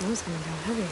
Snow's going down heavy.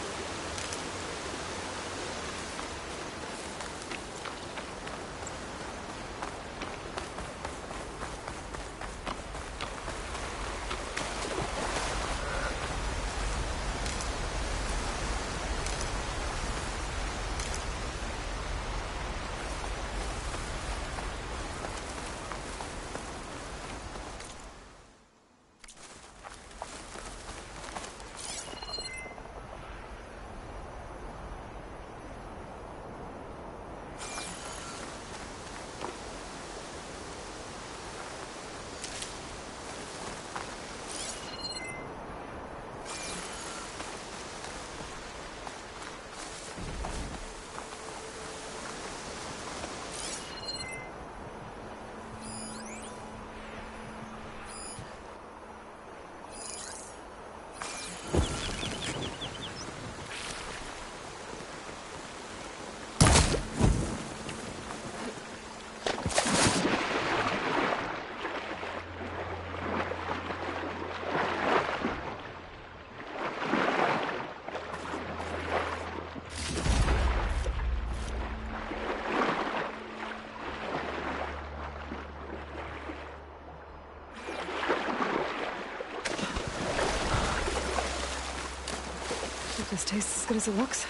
This tastes as good as it looks.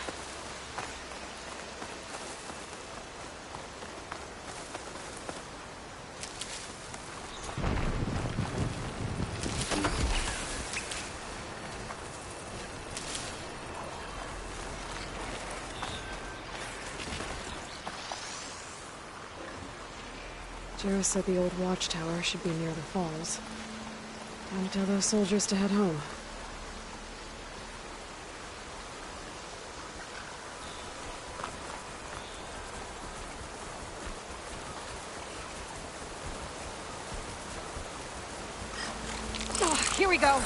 Jarrah said the old watchtower should be near the falls. Time to tell those soldiers to head home. Oh, here we go.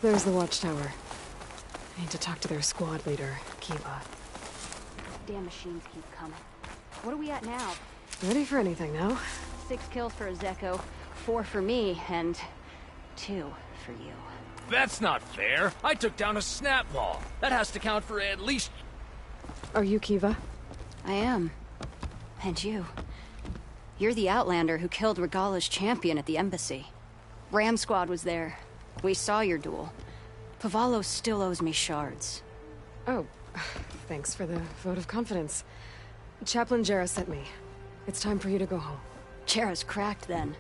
There's the watchtower. I need to talk to their squad leader, Kiva. Damn machines keep coming. What are we at now? Ready for anything now? 6 kills for Ezeko, 4 for me, and 2 for you. That's not fair. I took down a snap ball. That has to count for at least... Are you Kiva? I am. And you. You're the Outlander who killed Regala's champion at the embassy. Ram Squad was there. We saw your duel. Pavalo still owes me shards. Oh, thanks for the vote of confidence. Chaplain Jarrah sent me. It's time for you to go home. Jarrah's cracked then.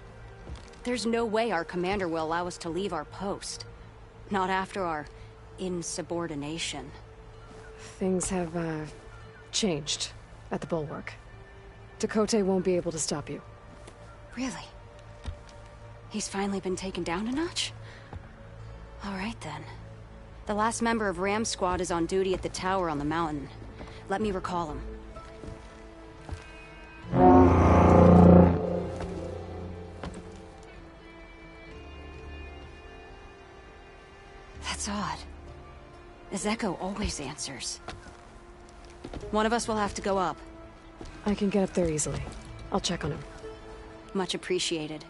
There's no way our commander will allow us to leave our post. Not after our insubordination. Things have, changed at the Bulwark. Dakota won't be able to stop you. Really? He's finally been taken down a notch? All right, then. The last member of Ram Squad is on duty at the tower on the mountain. Let me recall him. That's odd. Ezeko always answers. One of us will have to go up. I can get up there easily. I'll check on him. Much appreciated.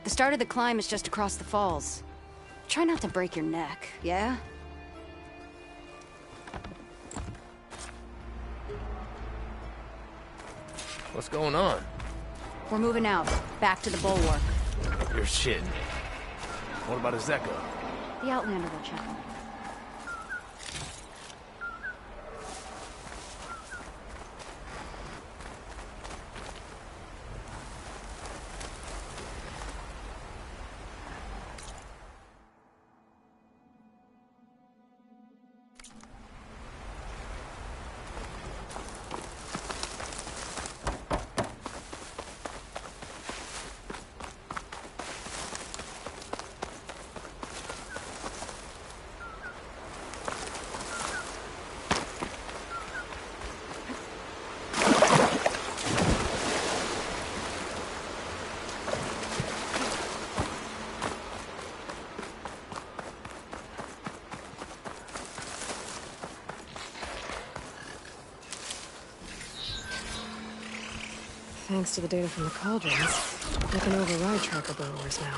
The start of the climb is just across the falls. Try not to break your neck, yeah? What's going on? We're moving out, back to the Bulwark. You're shitting me. What about Ezeko? The Outlander will check on him. thanks to the data from the cauldrons, I can override tracker burrowers now.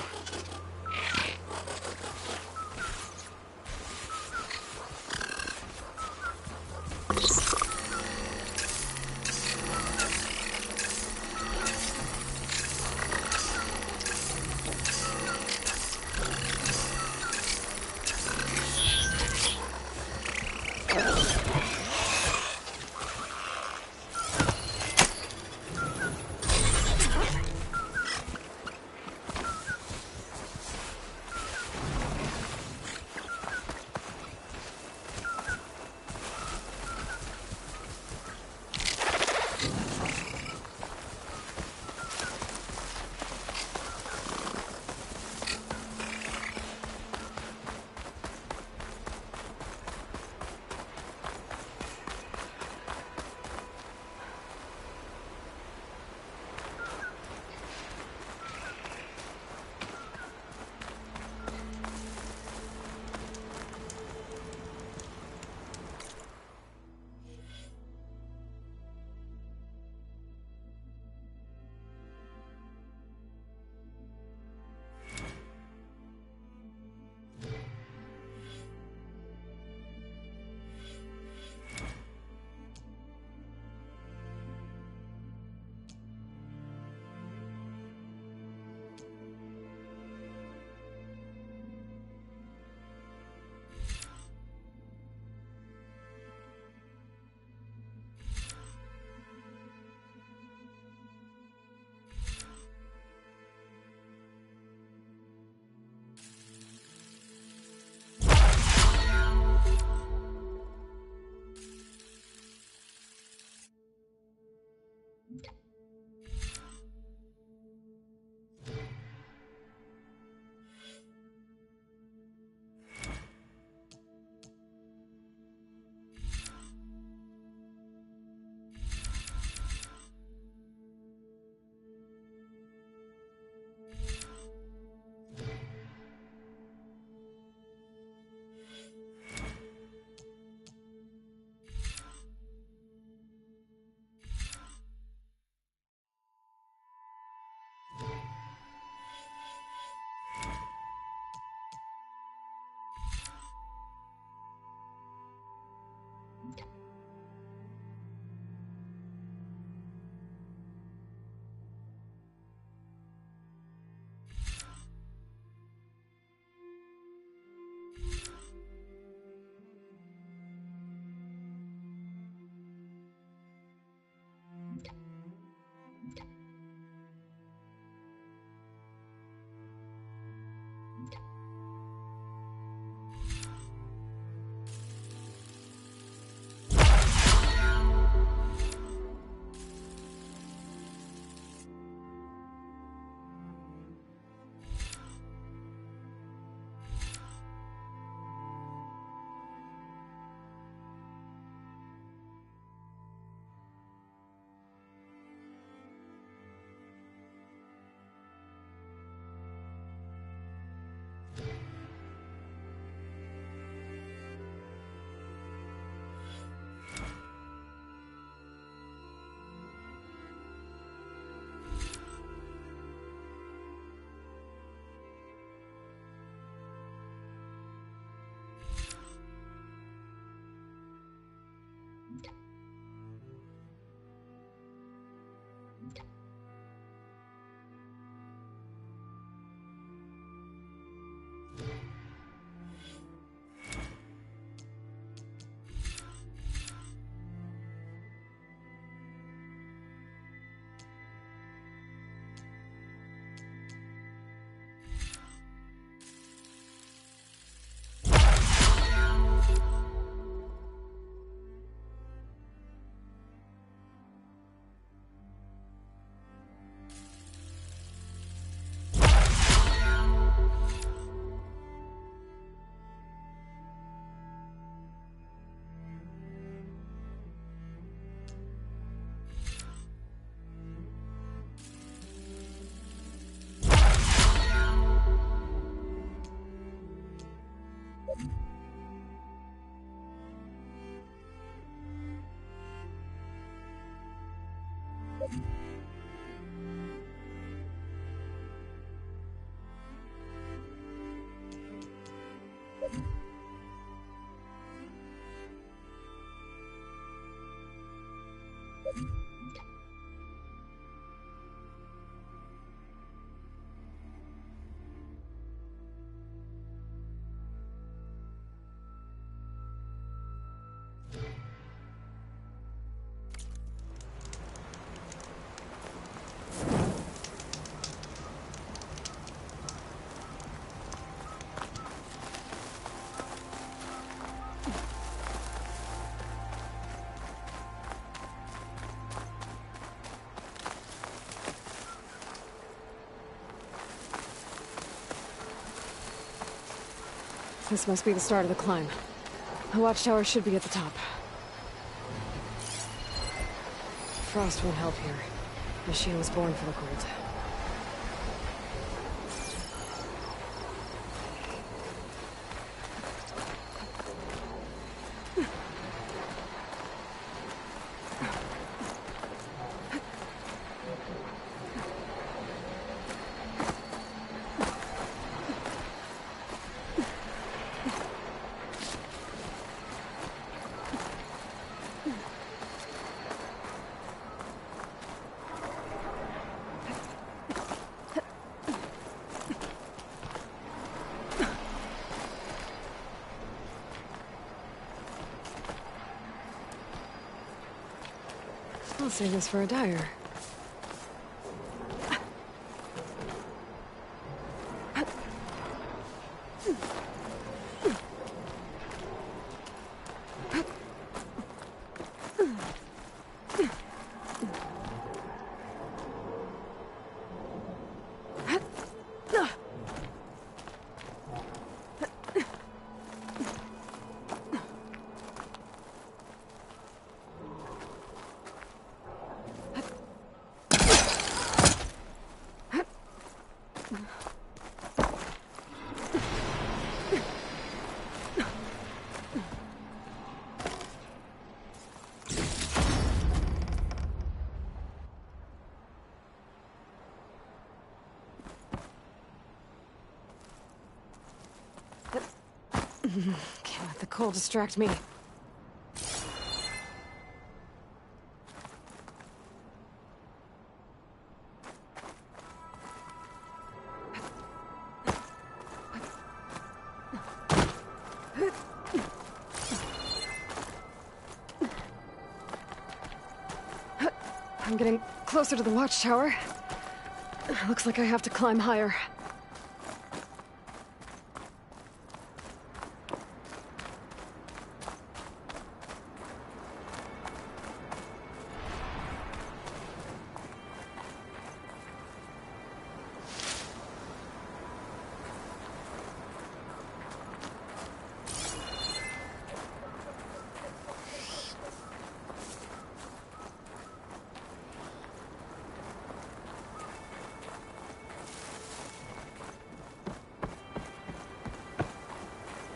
This must be the start of the climb. The watchtower should be at the top. Frost won't help here. Machine was born for the cold. I'll save this for a dyer. Can't let the cold distract me. I'm getting closer to the watchtower. Looks like I have to climb higher.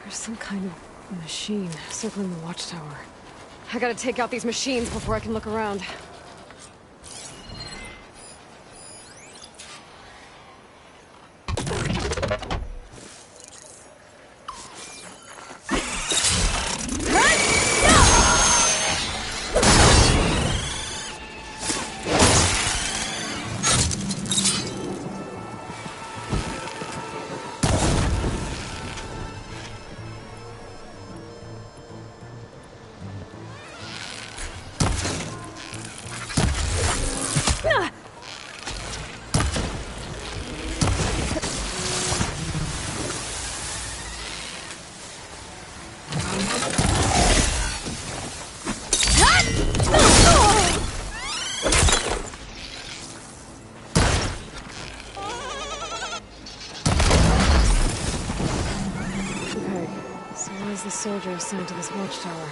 There's some kind of machine circling the watchtower. I gotta take out these machines before I can look around. The soldier assigned to this watchtower.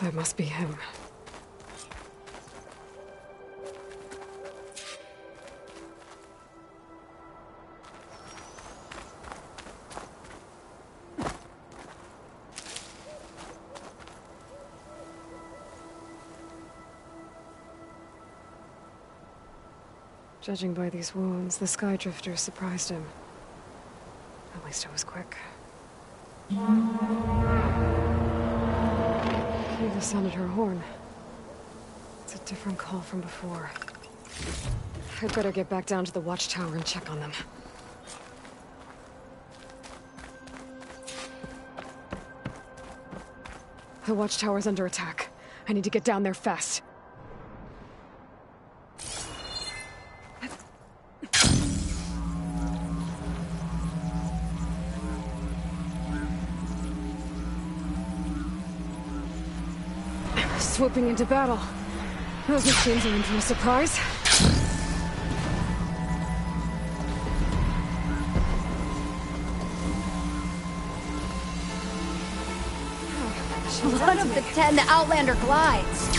That must be him. Judging by these wounds, the Skydrifter surprised him. At least it was quick. Eva sounded her horn. It's a different call from before. I'd better get back down to the watchtower and check on them. The watchtower's under attack. I need to get down there fast. Swooping into battle. Those machines are in for a surprise. One of the 10 Outlander glides.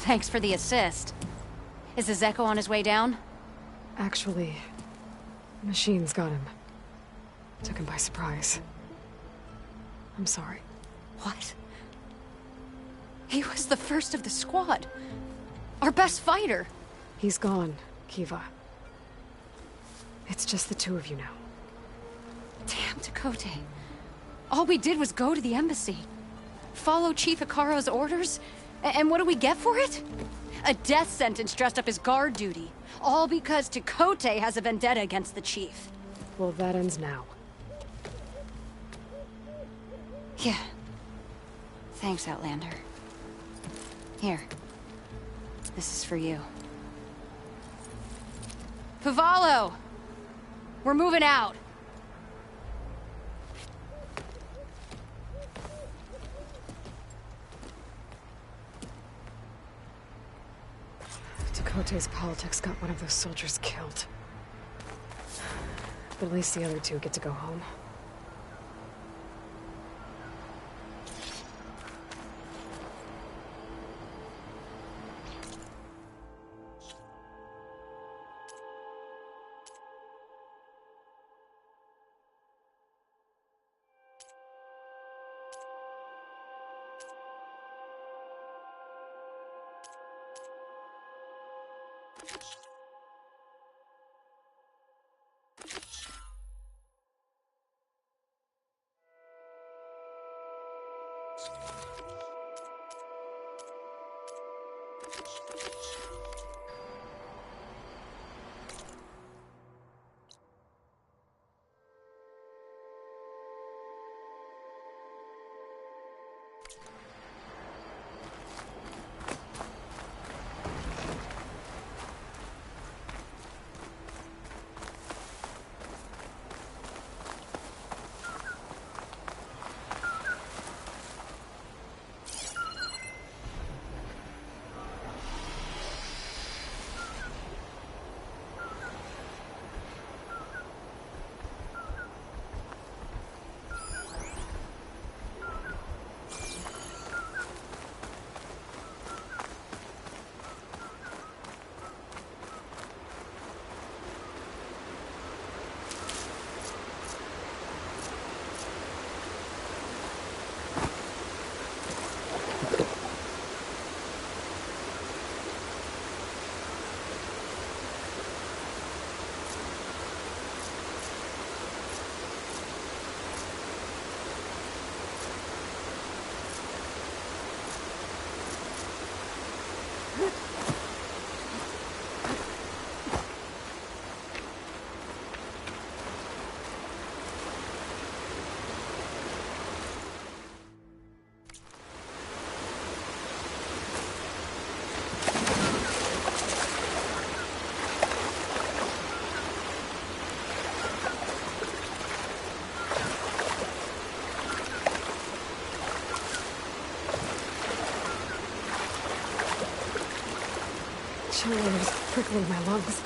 Thanks for the assist. Is the Zeko on his way down? Actually, machines got him. Took him by surprise. I'm sorry. What? He was the first of the squad. Our best fighter. He's gone, Kiva. It's just the two of you now. Damn Tekote. All we did was go to the embassy. Follow Chief Hekarro's orders? And what do we get for it? A death sentence dressed up as guard duty. All because Tekote has a vendetta against the Chief. Well, that ends now. Yeah. Thanks, Outlander. Here. This is for you. Pavalo! We're moving out. Tekote's politics got one of those soldiers killed. But at least the other two get to go home. Chill air is prickling my lungs.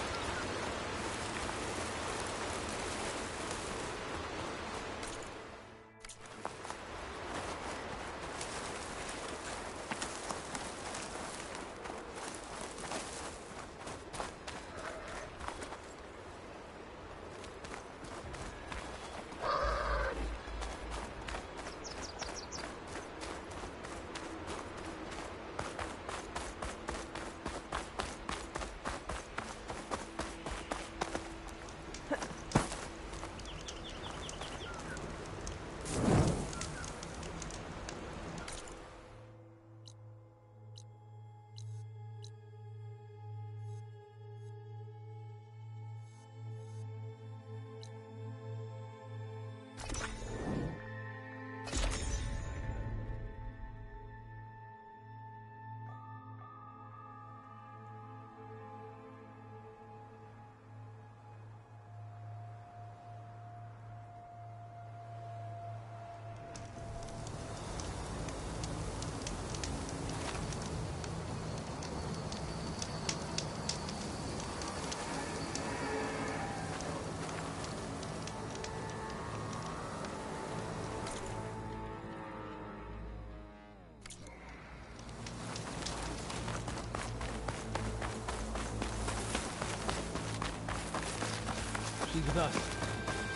She's with us.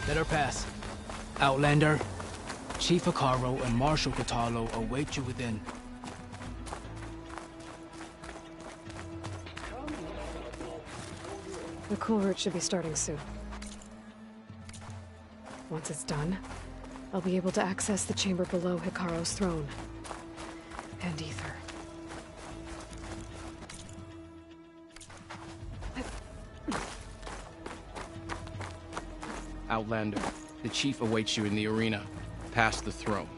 Let her pass. Outlander, Chief Hekarro and Marshal Kotallo await you within. The cool route should be starting soon. Once it's done, I'll be able to access the chamber below Hikaru's throne. And Ether. Outlander, the chief awaits you in the arena, past the throne.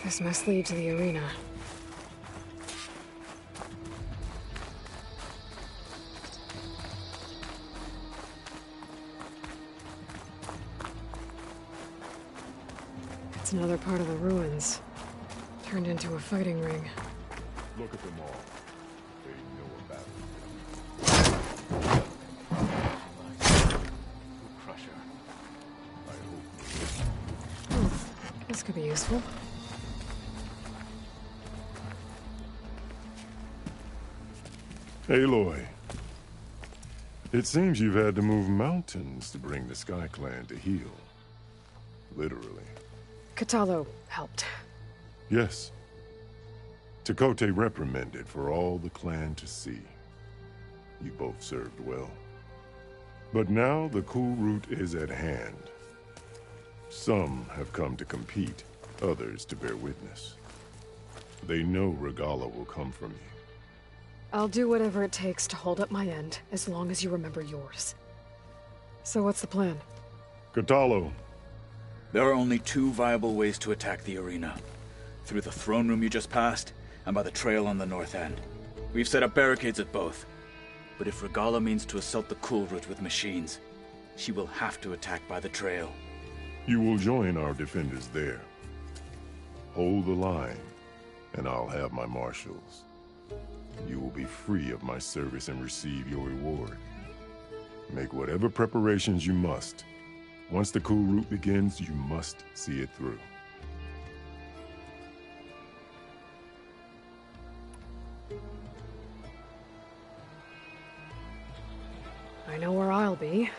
This must lead to the arena. It's another part of the ruins, turned into a fighting ring. Look at them all. They know about it. Crusher. I hope. This could be useful. Aloy. It seems you've had to move mountains to bring the Sky Clan to heel. Literally. Kotallo helped. Yes. Tekote reprimanded for all the clan to see. You both served well. But now the cool route is at hand. Some have come to compete, others to bear witness. They know Regalla will come from you. I'll do whatever it takes to hold up my end, as long as you remember yours. So what's the plan? Kotallo. There are only two viable ways to attack the arena. Through the throne room you just passed, and by the trail on the north end. We've set up barricades at both. But if Regalla means to assault the cool route with machines, she will have to attack by the trail. You will join our defenders there. Hold the line, and I'll have my marshals. You will be free of my service and receive your reward. Make whatever preparations you must. Once the cool route begins, you must see it through. I know where I'll be.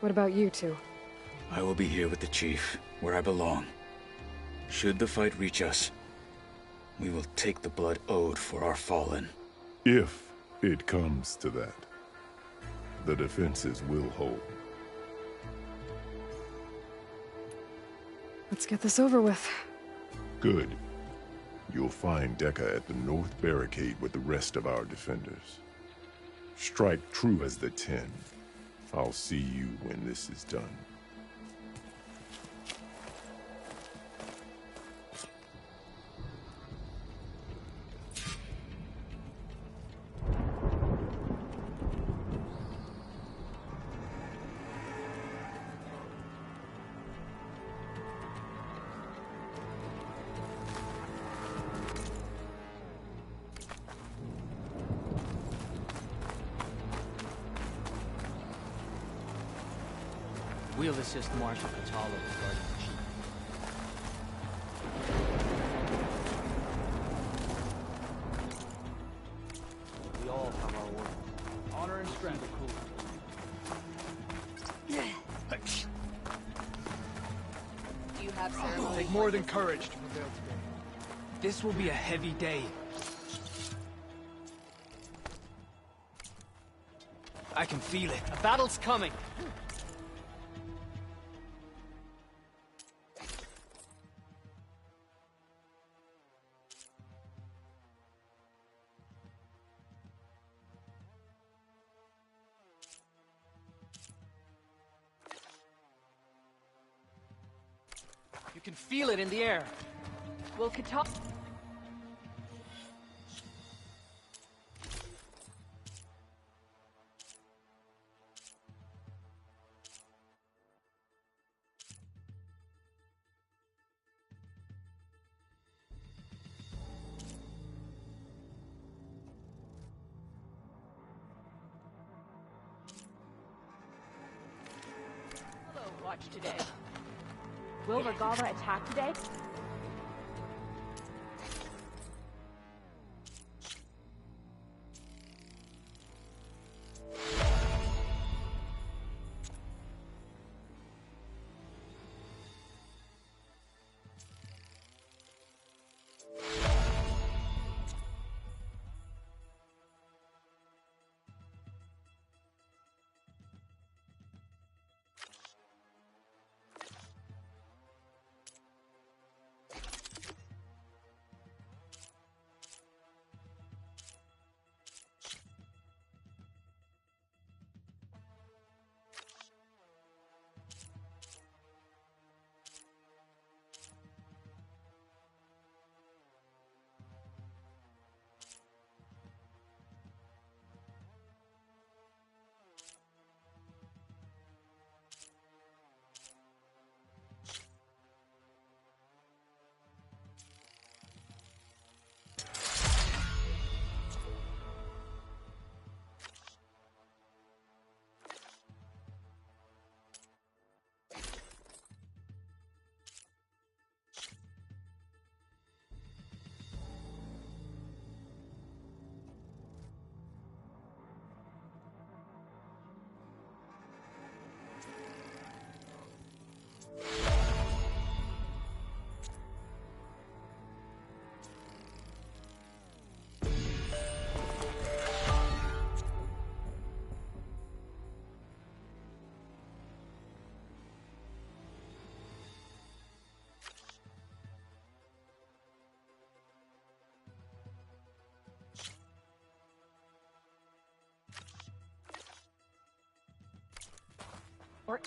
What about you two? I will be here with the chief, where I belong. Should the fight reach us, we will take the blood owed for our fallen. If it comes to that, the defenses will hold. Let's get this over with. Good. You'll find Dekka at the north barricade with the rest of our defenders. Strike true as the 10. I'll see you when this is done. We'll assist Marshal Kotallo regarding the chief. We all have our work. Honor and strength are cool. Do you have ceremony? Take more than courage to prevail today. This will be a heavy day. I can feel it. A battle's coming. You can feel it in the air. Will Kata... Watch today. Will Regala attack today? Or...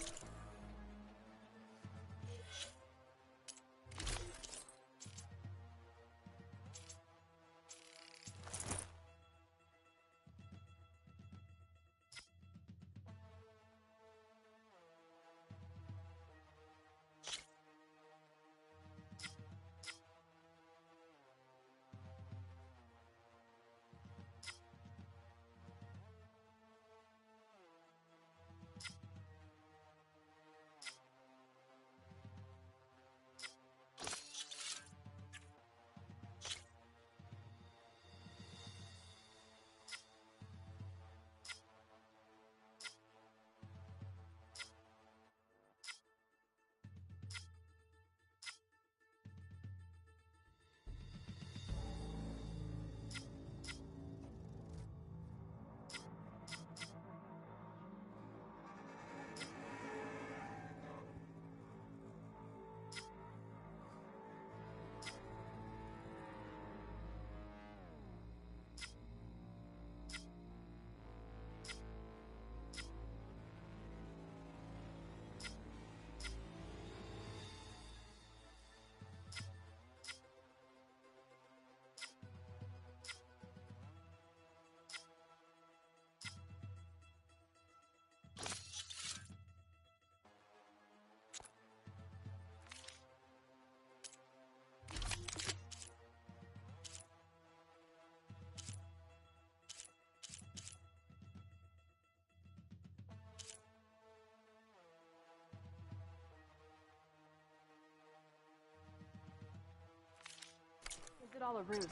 Is it all a ruse?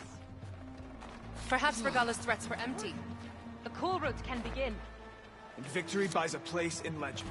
Perhaps Regala's threats were empty. The Cool Route can begin. And victory buys a place in legend.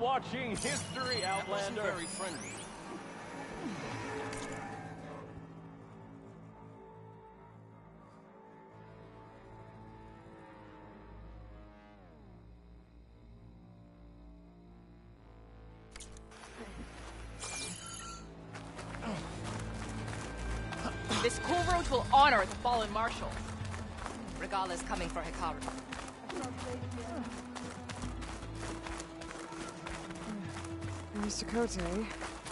watching history, Outlander. Very friendly. This cool road will honor the fallen marshal. Regala's coming for Hikaru. Mr. Kote.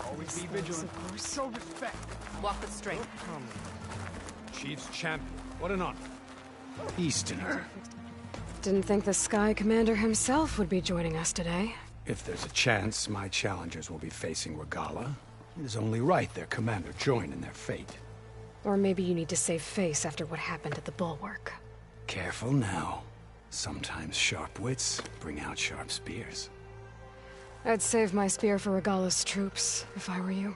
Always be vigilant. Of course. Show respect. Walk with strength. Chief's champion. What an honor. Easterner. Didn't think the Sky Commander himself would be joining us today. If there's a chance my challengers will be facing Regala, it is only right their commander join in their fate. Or maybe you need to save face after what happened at the Bulwark. Careful now. Sometimes sharp wits bring out sharp spears. I'd save my spear for Regala's troops, if I were you.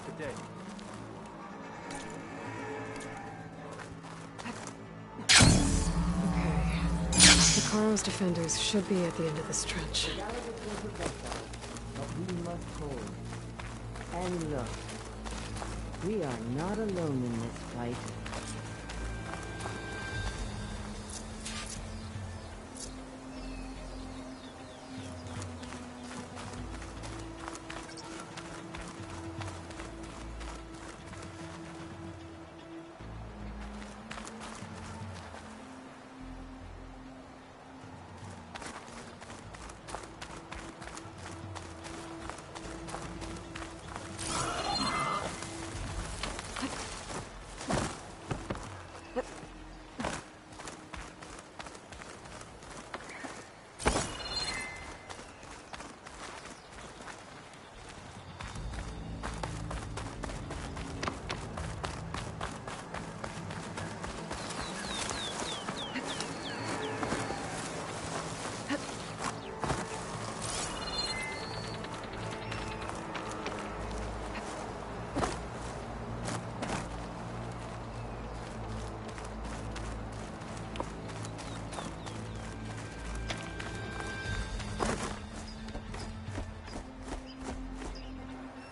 Good day. Okay. Hikaru's defenders should be at the end of this trench. But we must hold. And look, we are not alone in this fight.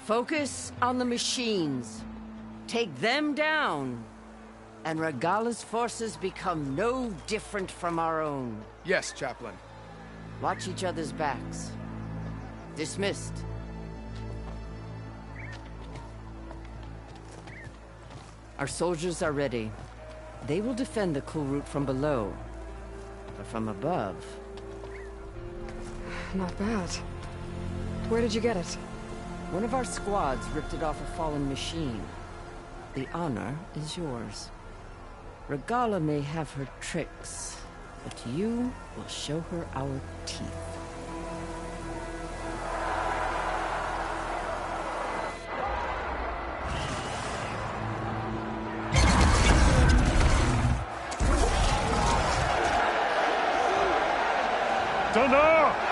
Focus on the machines. Take them down. And Regala's forces become no different from our own. Yes, Chaplain. Watch each other's backs. Dismissed. Our soldiers are ready. They will defend the cool route from below. But from above... Not bad. Where did you get it? One of our squads ripped it off a fallen machine. The honor is yours. Regala may have her tricks, but you will show her our teeth. Dana!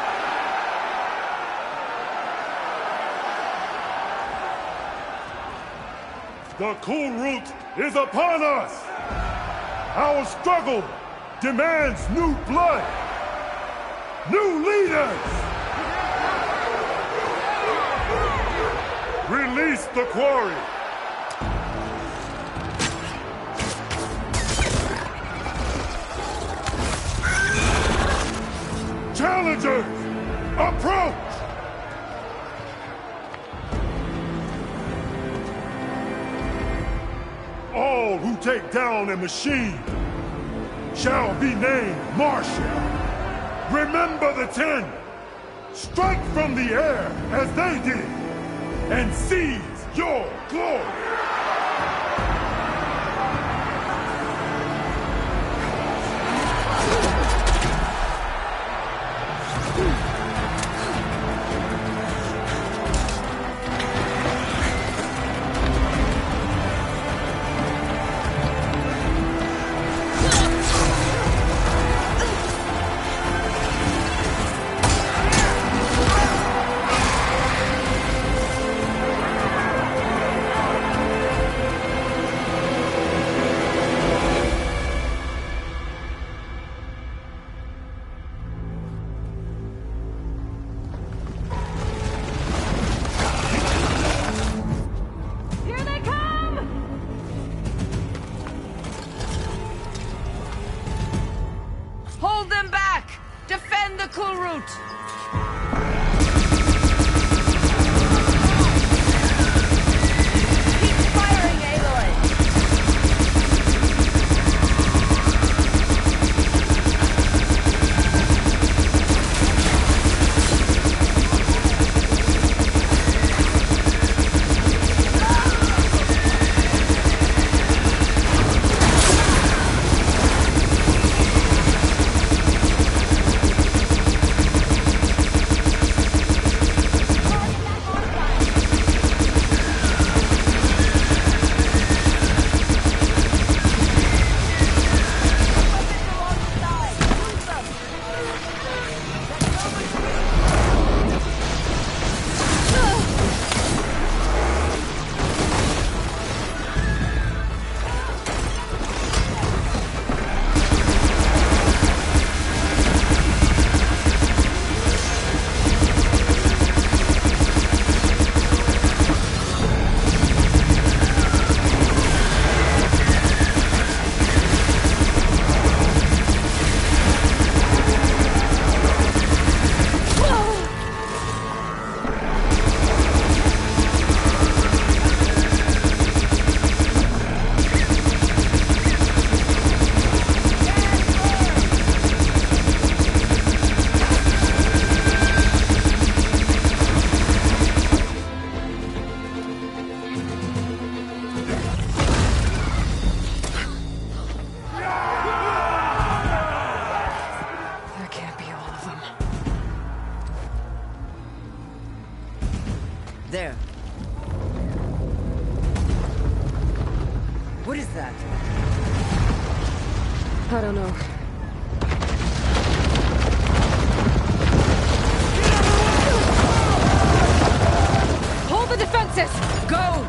The cool route is upon us! Our struggle demands new blood! New leaders! Release the quarry! Challengers, approach! All who take down a machine shall be named Marshal. Remember the 10. Strike from the air as they did, and seize your glory. cool route! Keep firing, Aloy! There. What is that? I don't know. Hold the defenses! Go!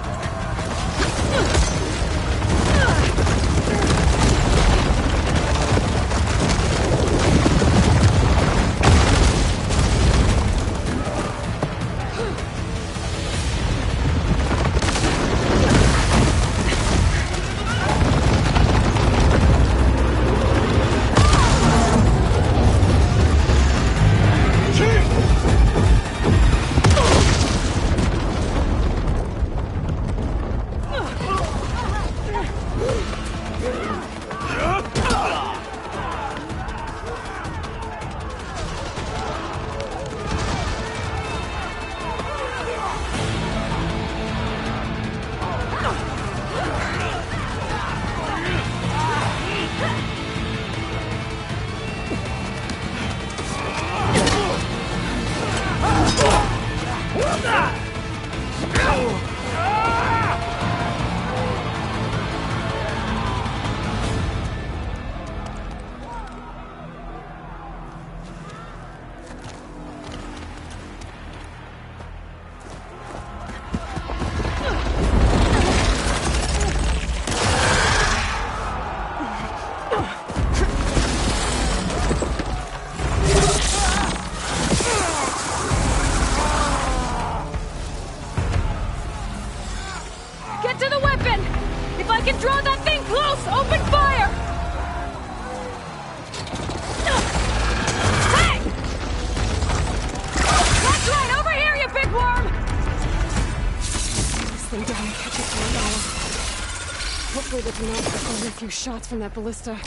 Hopefully they can knock only a few shots from that ballista.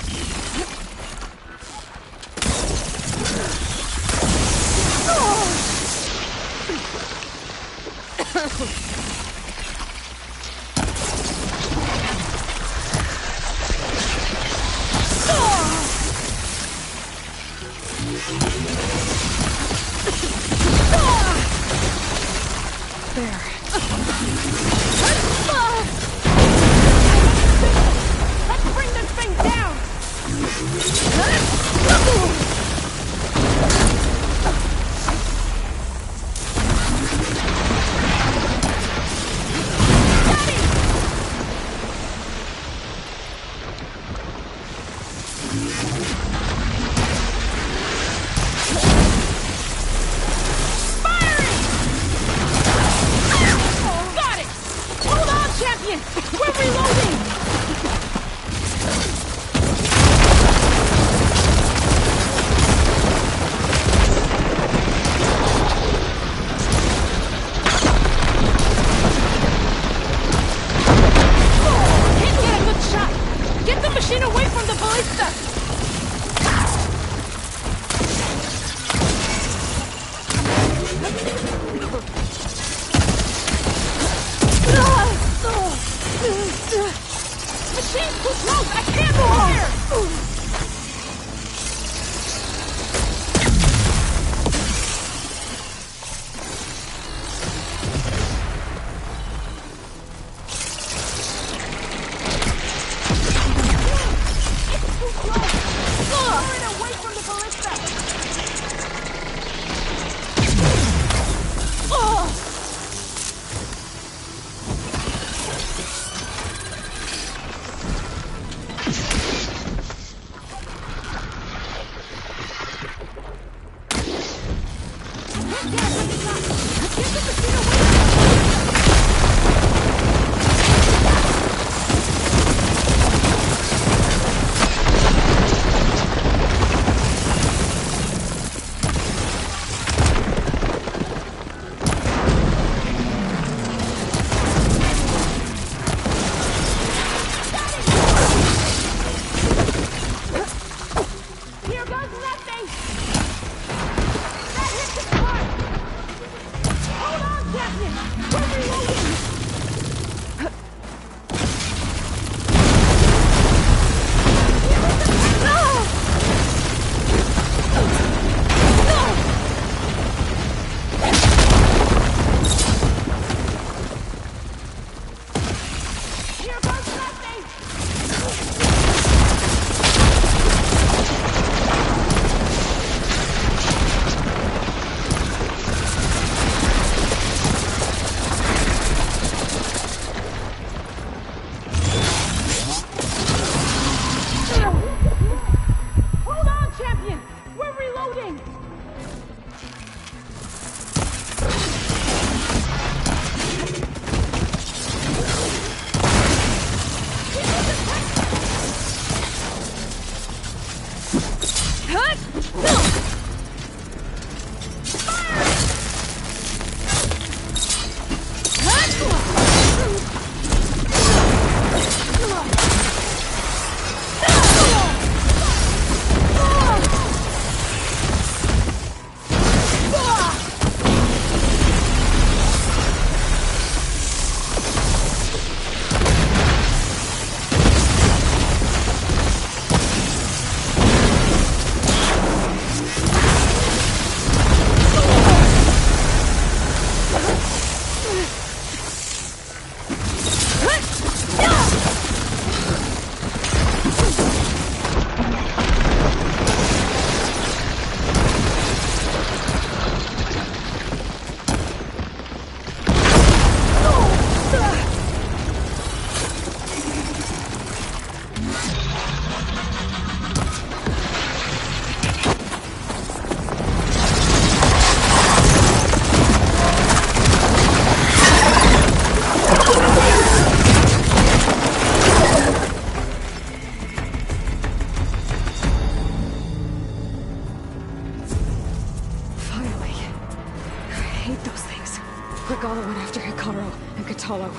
Regalla went after Hikaru and Katalo.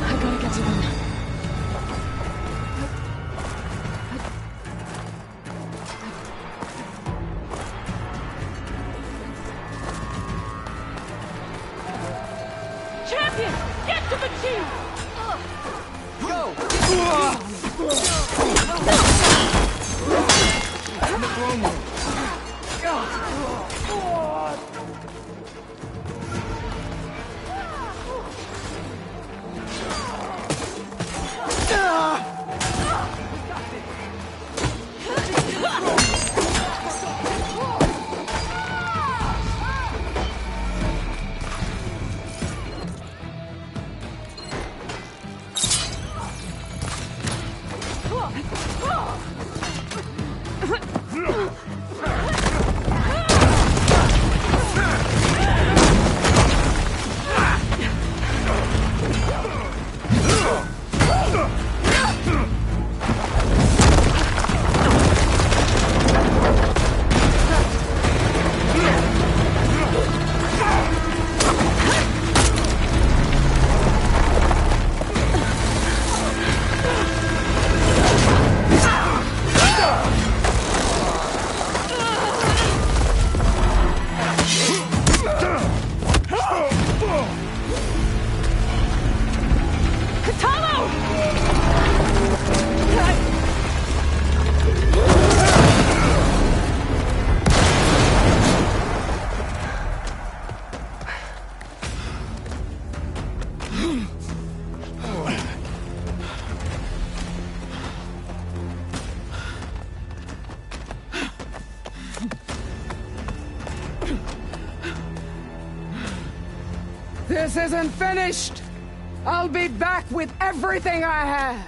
I gotta get to them. Champion! Get to the team! This isn't finished! I'll be back with everything I have!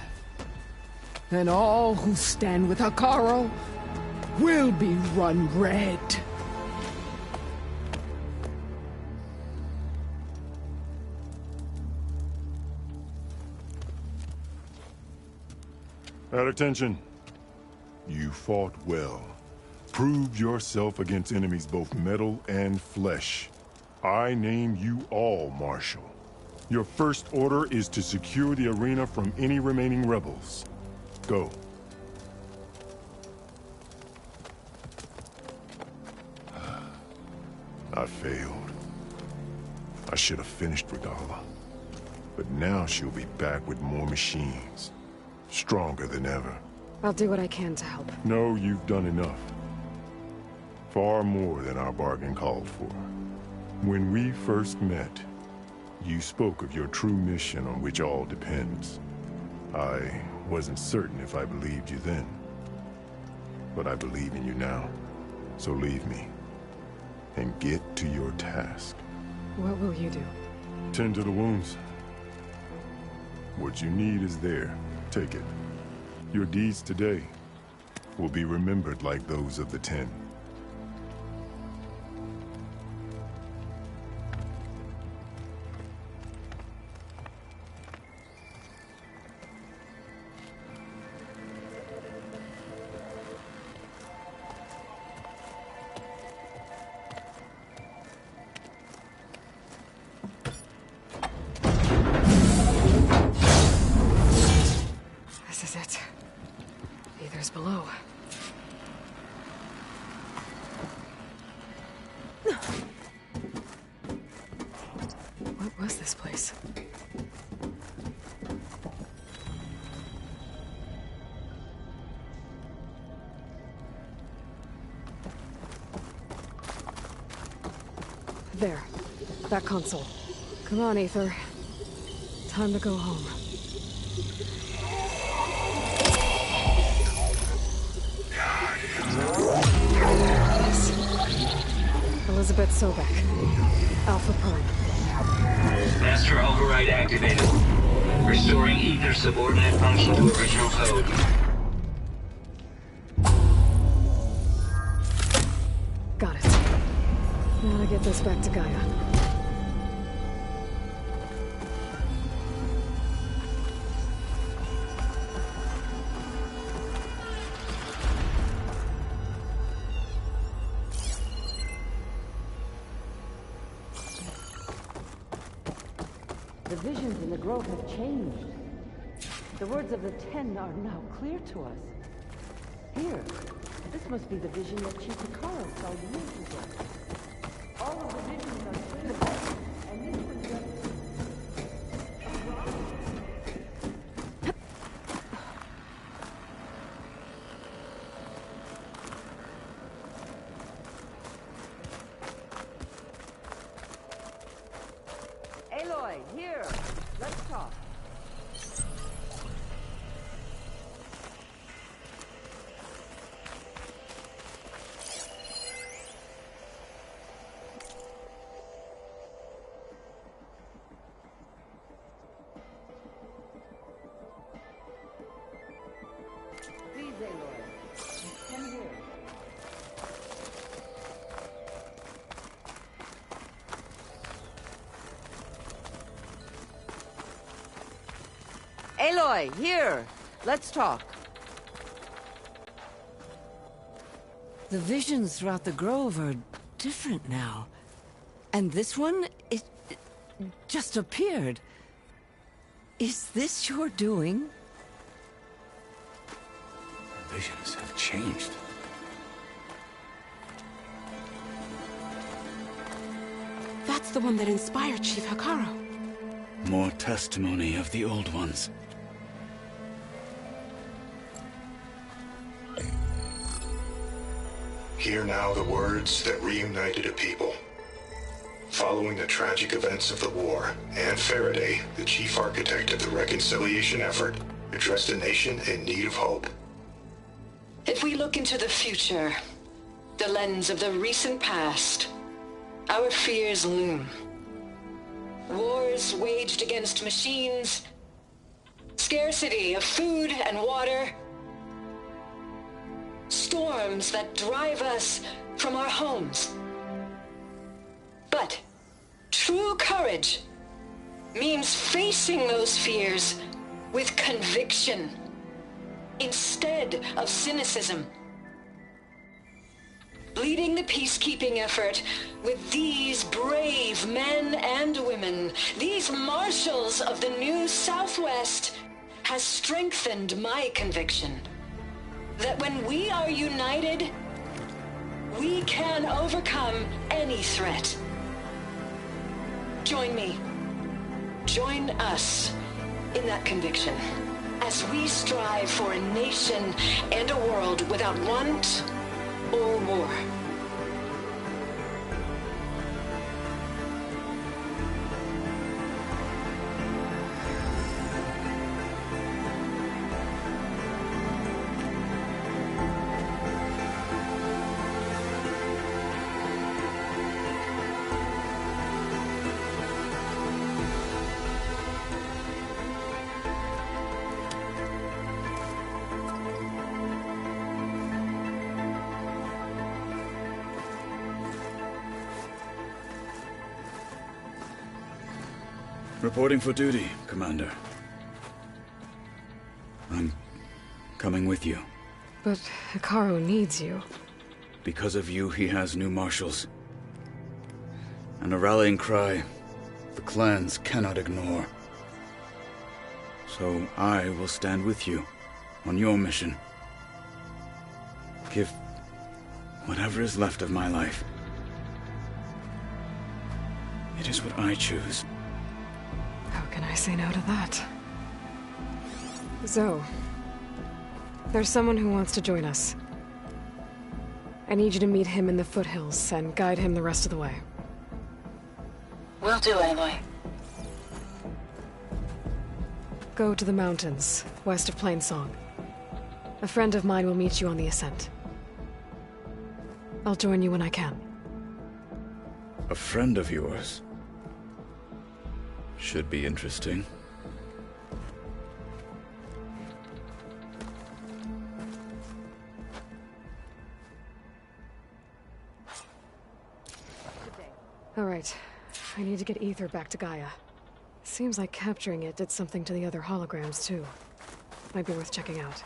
And all who stand with Hikaru will be run red. At attention. You fought well. Proved yourself against enemies both metal and flesh. I name you all Marshal. Your first order is to secure the arena from any remaining rebels. Go. I failed. I should have finished Regalla. But now she'll be back with more machines. Stronger than ever. I'll do what I can to help. No, you've done enough. Far more than our bargain called for. When we first met, you spoke of your true mission on which all depends. I wasn't certain if I believed you then. But I believe in you now. So leave me. And get to your task. What will you do? Tend to the wounds. What you need is there. Take it. Your deeds today will be remembered like those of the 10. go. What was this place? There. That console. Come on, Aether. Time to go home. Elizabeth Sobek. Alpha Prime. Master override activated. Restoring Aether's subordinate function to original code. Got it. Now to get this back to Gaia. The visions in the grove have changed. The words of the Ten are now clear to us. Here, this must be the vision that Chief Hekarro saw years ago. All of the visions are clear, and this was just Aloy, here. Let's talk. Please, Aloy. Come here. Aloy, here. Let's talk. The visions throughout the grove are different now. And this one, it just appeared. Is this your doing? The visions have changed. That's the one that inspired Chief Hekarro. More testimony of the old ones. Hear now the words that reunited a people. Following the tragic events of the war, Anne Faraday, the chief architect of the reconciliation effort, addressed a nation in need of hope. If we look into the future, the lens of the recent past, our fears loom. Wars waged against machines, scarcity of food and water, storms that drive us from our homes. But true courage means facing those fears with conviction instead of cynicism. Leading the peacekeeping effort with these brave men and women, these marshals of the New Southwest, has strengthened my conviction that when we are united, we can overcome any threat. Join me. Join us in that conviction as we strive for a nation and a world without want or war. Reporting for duty, Commander. I'm coming with you. But Hekarro needs you. Because of you, he has new marshals. And a rallying cry the clans cannot ignore. So I will stand with you on your mission. Give whatever is left of my life. It is what I choose. How can I say no to that? Zoe, there's someone who wants to join us. I need you to meet him in the foothills and guide him the rest of the way. Will do, Aloy. Go to the mountains, west of Plainsong. A friend of mine will meet you on the ascent. I'll join you when I can. A friend of yours? Should be interesting. All right. I need to get Ether back to Gaia. Seems like capturing it did something to the other holograms, too. Might be worth checking out.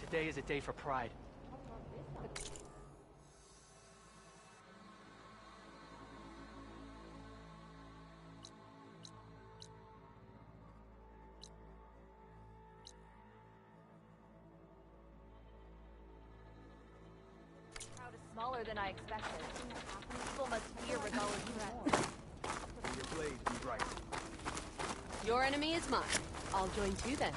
Today is a day for pride. Smaller than I expected. People must fear Regalla's threat. Your blade be bright. Your enemy is mine. I'll join too then.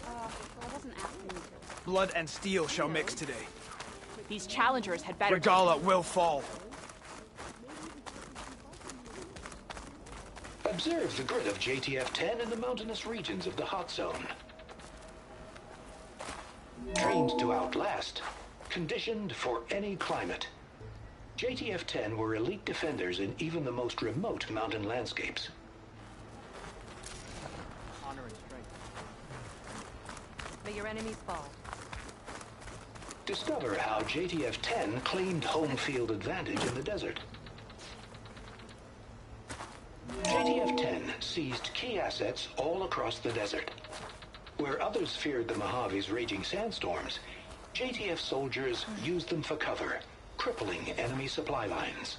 I wasn't asking you to. Blood and steel shall mix today. These challengers had better... Regalla will fall. Observe the grid of JTF-10 in the mountainous regions of the hot zone. Trained to outlast. Conditioned for any climate. JTF-10 were elite defenders in even the most remote mountain landscapes. Honor and strength. May your enemies fall. Discover how JTF-10 claimed home field advantage in the desert. JTF-10 seized key assets all across the desert. Where others feared the Mojave's raging sandstorms, JTF soldiers used them for cover, crippling enemy supply lines.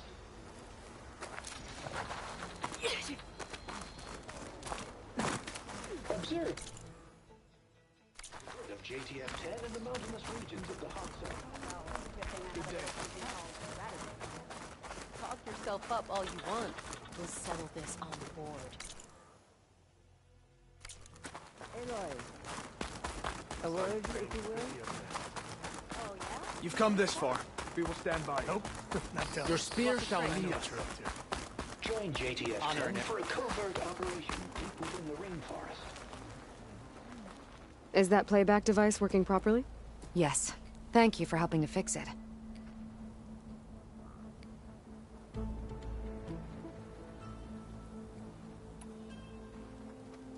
Observe of JTF-10 in the mountainous regions of the hot zone. Good day. Talk yourself up all you want. We'll settle this on board. Aloy, a word, if you will? You've come this far. We will stand by. Nope. Not telling. Your spear shall lead us. Join JTF-10 for a covert operation deep within the rainforest. Is that playback device working properly? Yes. Thank you for helping to fix it.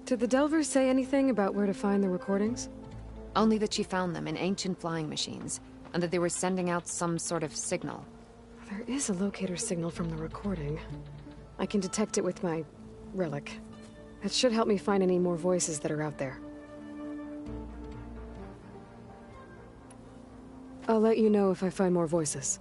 Did the Delvers say anything about where to find the recordings? Only that she found them in ancient flying machines, and that they were sending out some sort of signal. There is a locator signal from the recording. I can detect it with my relic. It should help me find any more voices that are out there. I'll let you know if I find more voices.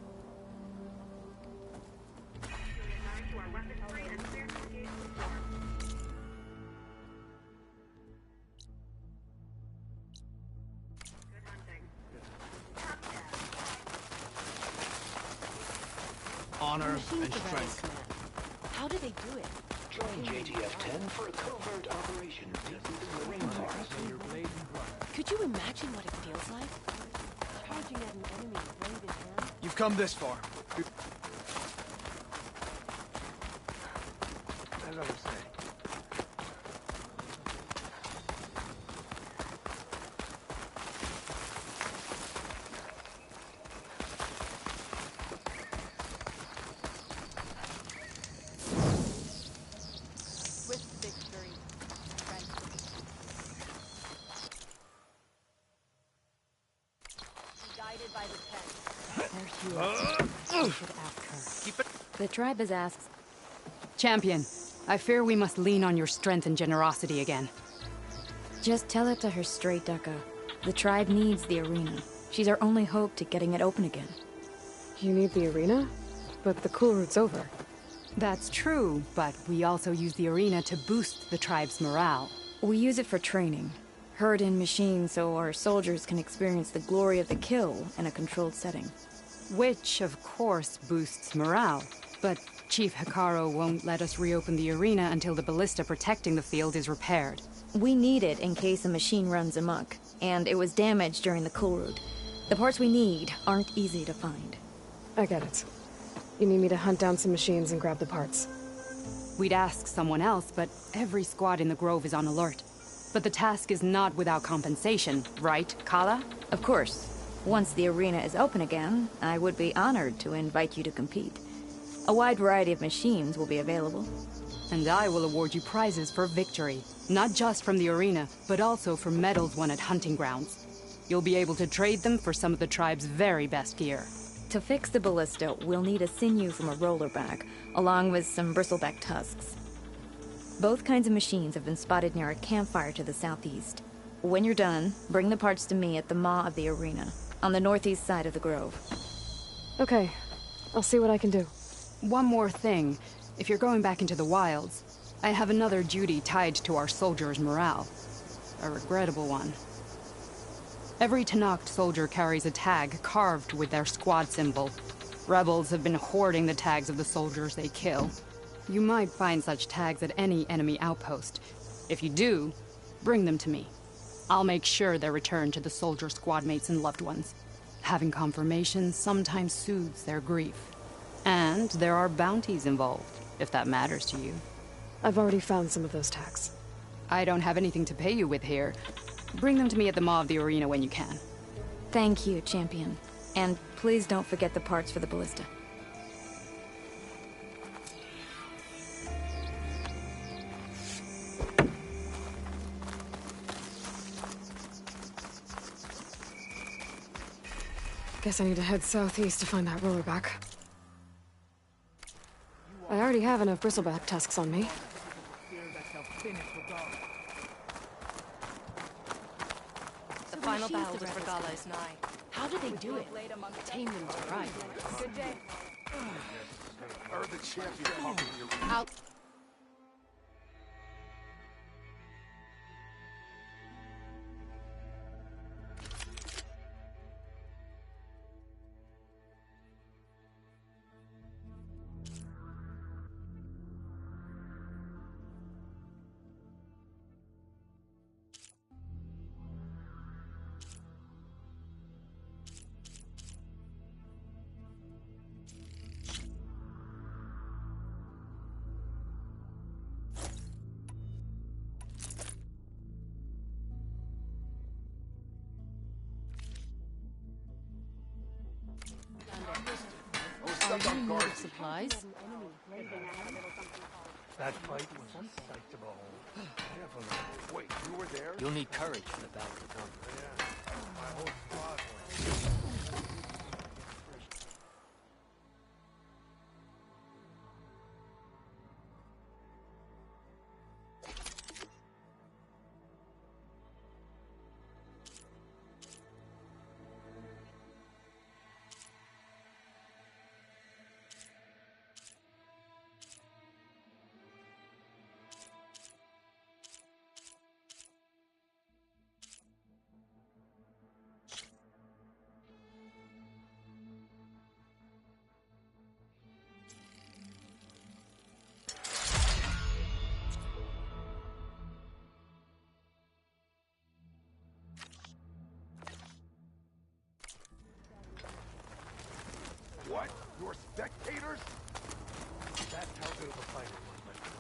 Honor and strength. How do they do it? Join JTF-10 for a covert operation deep within the rainforest. Could you imagine what it feels like? Charging at an enemy blade in hand? You've come this far. As I was saying. The tribe has asked... Champion, I fear we must lean on your strength and generosity again. Just tell it to her straight, Ducka. The tribe needs the arena. She's our only hope to getting it open again. You need the arena? But the cool route's over. That's true, but we also use the arena to boost the tribe's morale. We use it for training. Herd in machines so our soldiers can experience the glory of the kill in a controlled setting. Which, of course, boosts morale. But Chief Hekarro won't let us reopen the arena until the ballista protecting the field is repaired. We need it in case a machine runs amok, and it was damaged during the cool route. The parts we need aren't easy to find. I get it. You need me to hunt down some machines and grab the parts. We'd ask someone else, but every squad in the Grove is on alert. But the task is not without compensation, right, Kala? Of course. Once the arena is open again, I would be honored to invite you to compete. A wide variety of machines will be available. And I will award you prizes for victory. Not just from the arena, but also for medals won at hunting grounds. You'll be able to trade them for some of the tribe's very best gear. To fix the ballista, we'll need a sinew from a rollerback, along with some bristleback tusks. Both kinds of machines have been spotted near a campfire to the southeast. When you're done, bring the parts to me at the maw of the arena, on the northeast side of the Grove. Okay. I'll see what I can do. One more thing. If you're going back into the wilds, I have another duty tied to our soldiers' morale. A regrettable one. Every Tenakth soldier carries a tag carved with their squad symbol. Rebels have been hoarding the tags of the soldiers they kill. You might find such tags at any enemy outpost. If you do, bring them to me. I'll make sure they're returned to the soldier squad mates and loved ones. Having confirmation sometimes soothes their grief. And there are bounties involved, if that matters to you. I've already found some of those tags. I don't have anything to pay you with here. Bring them to me at the maw of the arena when you can. Thank you, Champion. And please don't forget the parts for the ballista. Guess I need to head southeast to find that rollerback. I already have enough bristleback tusks on me. The final battle with Regalla is nigh. How do they do it? Tame them to ride. Good day. The champion. Out. Are you in need of supplies? That fight was a sight to behold. Definitely. Wait, you were there? You'll need courage for the battle to come. Yeah, my whole squad was. What? You're spectators? That's how good of a fighter was, my friend.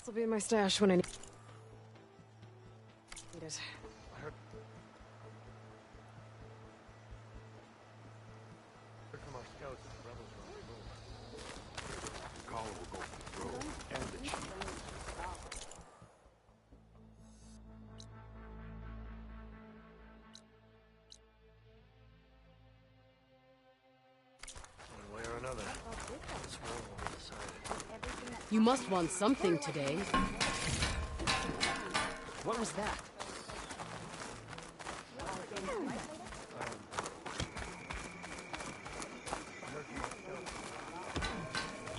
This will be in my stash when I need it. I heard from our scouts that the rebels were on the move. Call will go for the throne and the chief. One way or another, this war will be decided. You must want something today. What was that?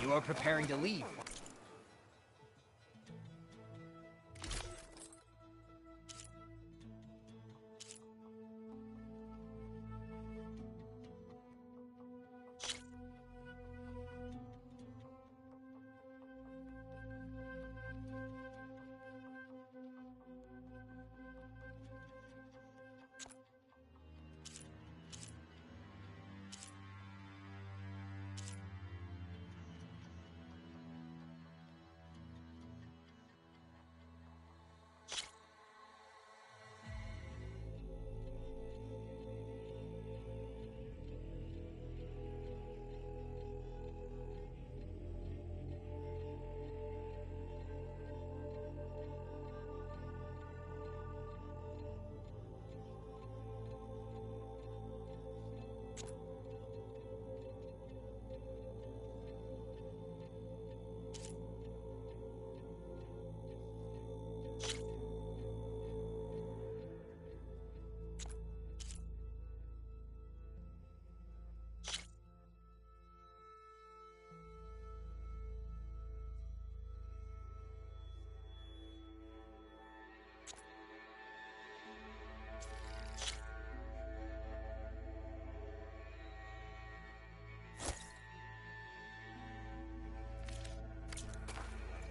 You are preparing to leave.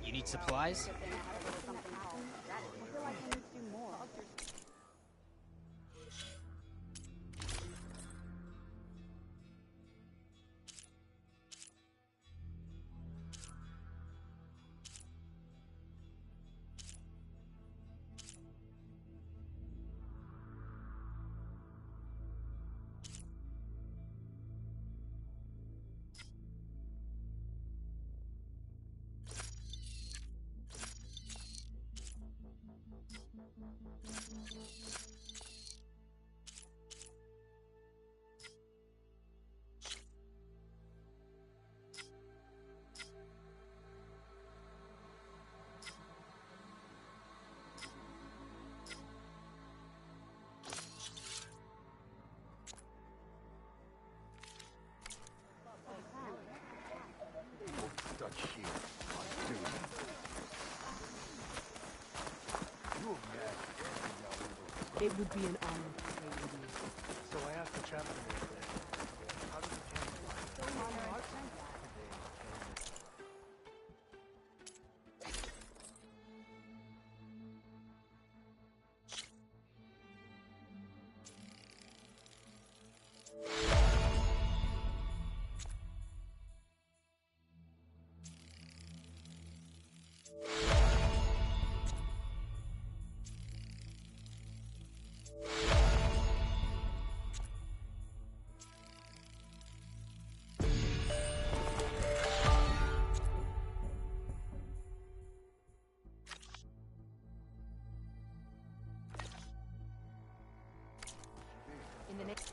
You need supplies? Stuck here. Dude. You were mad. It would be an honor to play with you. So I asked the chaplain the other day, how did the camp In the next...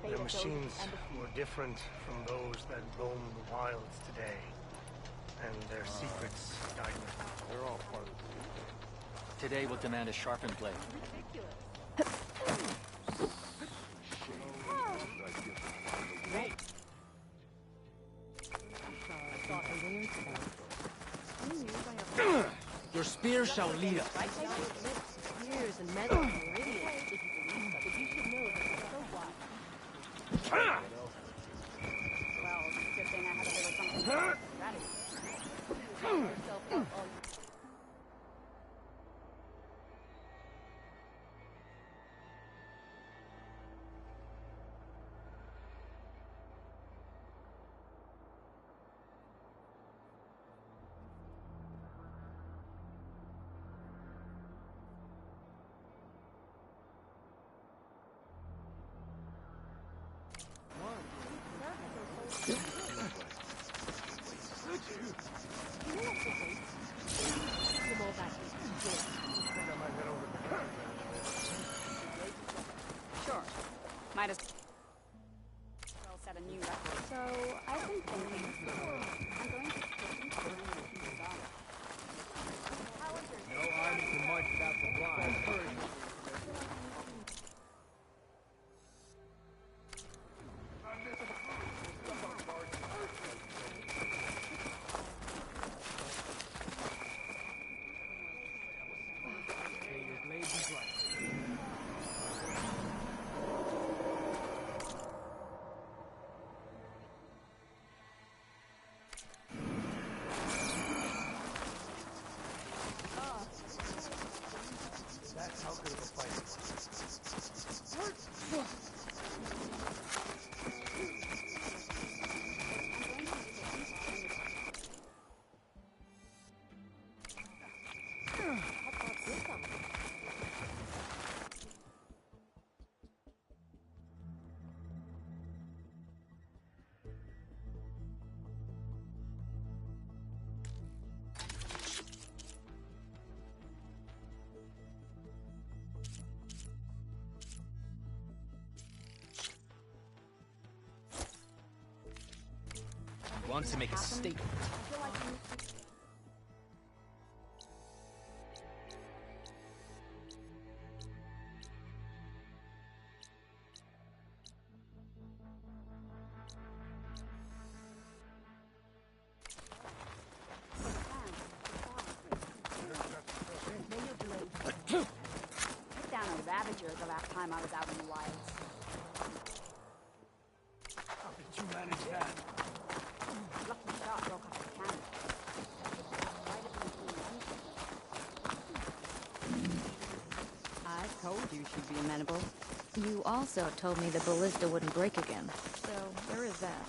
Their machines were different from those that roam the wilds today. And their secrets died with them. They're all part of it. Today we'll demand a sharpened blade. Your spear shall lead us. Spears and metal and iridium, if you believe so. But you should know that it's so wide. Well, good thing I had a little something strategy. Yourself up all Sure. Might as well set a new record. So, I've been thinking. I'm going to No army can march without supplies. That's how good of a fight it Wants to make a statement. took down a Ravager the last time I was out in the wilds. How did you manage that? Lucky shot broke off the cannon. I told you she'd be amenable. You also told me the ballista wouldn't break again. So, there is that.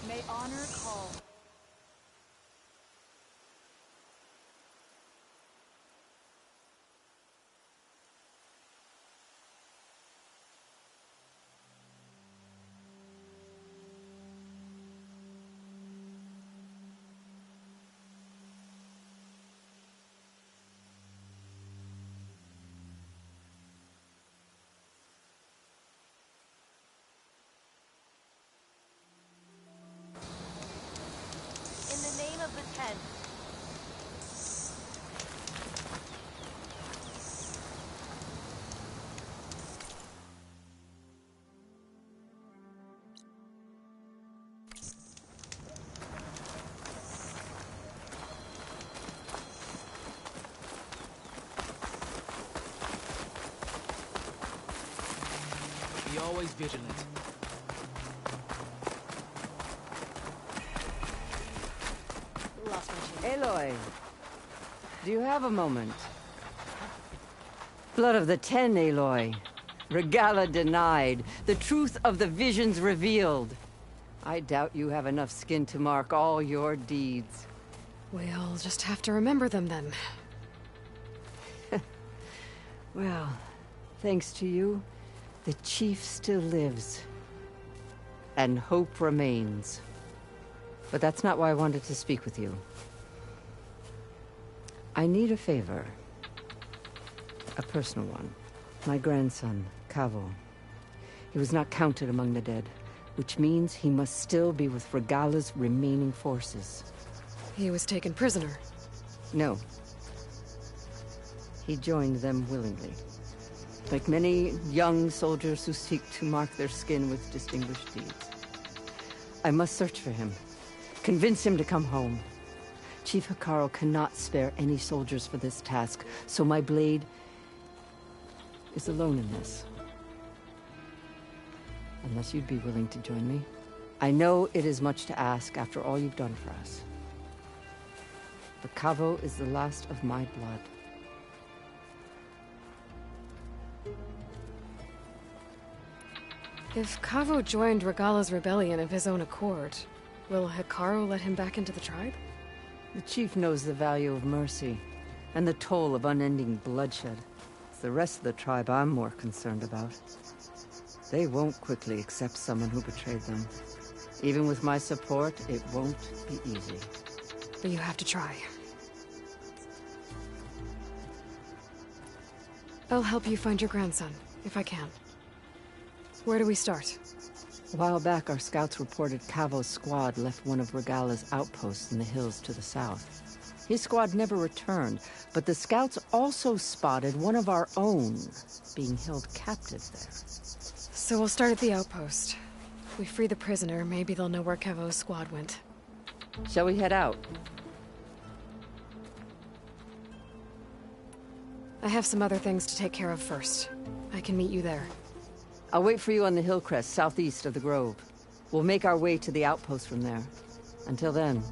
May honor call. In the name of the Ten. Be always vigilant. Aloy, do you have a moment? Blood of the Ten, Aloy. Regalla denied. The truth of the visions revealed. I doubt you have enough skin to mark all your deeds. We'll just have to remember them then. Well, thanks to you, the Chief still lives. And hope remains. But that's not why I wanted to speak with you. I need a favor. A personal one. My grandson, Kavo. He was not counted among the dead, which means he must still be with Regalla's remaining forces. He was taken prisoner? No. He joined them willingly. Like many young soldiers who seek to mark their skin with distinguished deeds. I must search for him. Convince him to come home. Chief Hekarro cannot spare any soldiers for this task, so my blade is alone in this. Unless you'd be willing to join me. I know it is much to ask after all you've done for us. But Kavo is the last of my blood. If Kavo joined Regalla's rebellion of his own accord, will Hekarro let him back into the tribe? The chief knows the value of mercy, and the toll of unending bloodshed. It's the rest of the tribe I'm more concerned about. They won't quickly accept someone who betrayed them. Even with my support, it won't be easy. But you have to try. I'll help you find your grandson, if I can. Where do we start? A while back, our scouts reported Kavo's squad left one of Regalla's outposts in the hills to the south. His squad never returned, but the scouts also spotted one of our own being held captive there. So we'll start at the outpost. If we free the prisoner, maybe they'll know where Kavo's squad went. Shall we head out? I have some other things to take care of first. I can meet you there. I'll wait for you on the hill crest, southeast of the grove. We'll make our way to the outpost from there. Until then,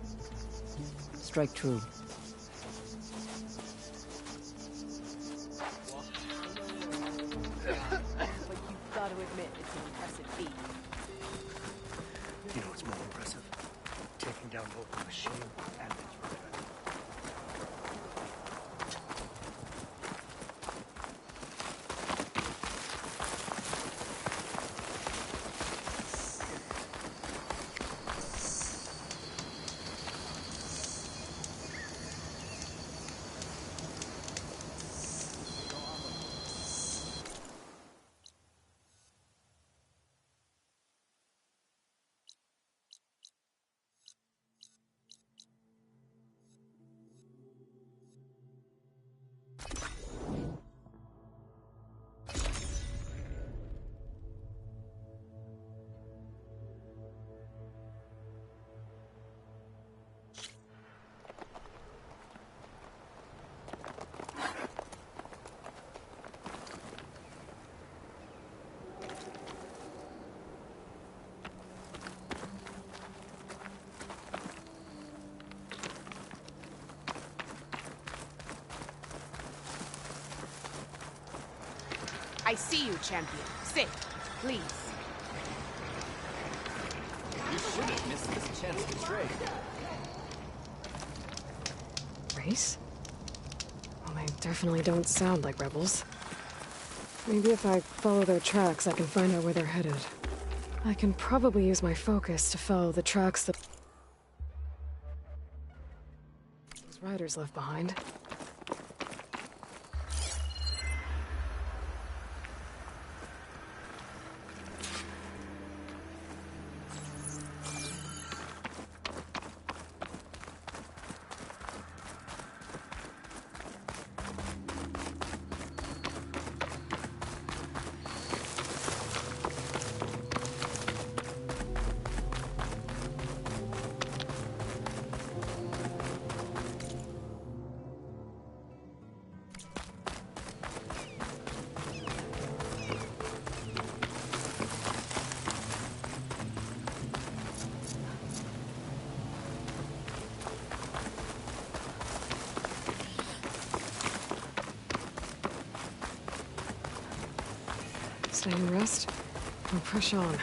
strike true. But you've got to admit it's an impressive feat. You know what's more impressive? Taking down both the machine and its weapon. I see you, champion. Sit, please. You shouldn't miss this chance to trade. Race? Well, they definitely don't sound like rebels. Maybe if I follow their tracks, I can find out where they're headed. I can probably use my focus to follow the tracks that those riders left behind. Stay and rest, and push on.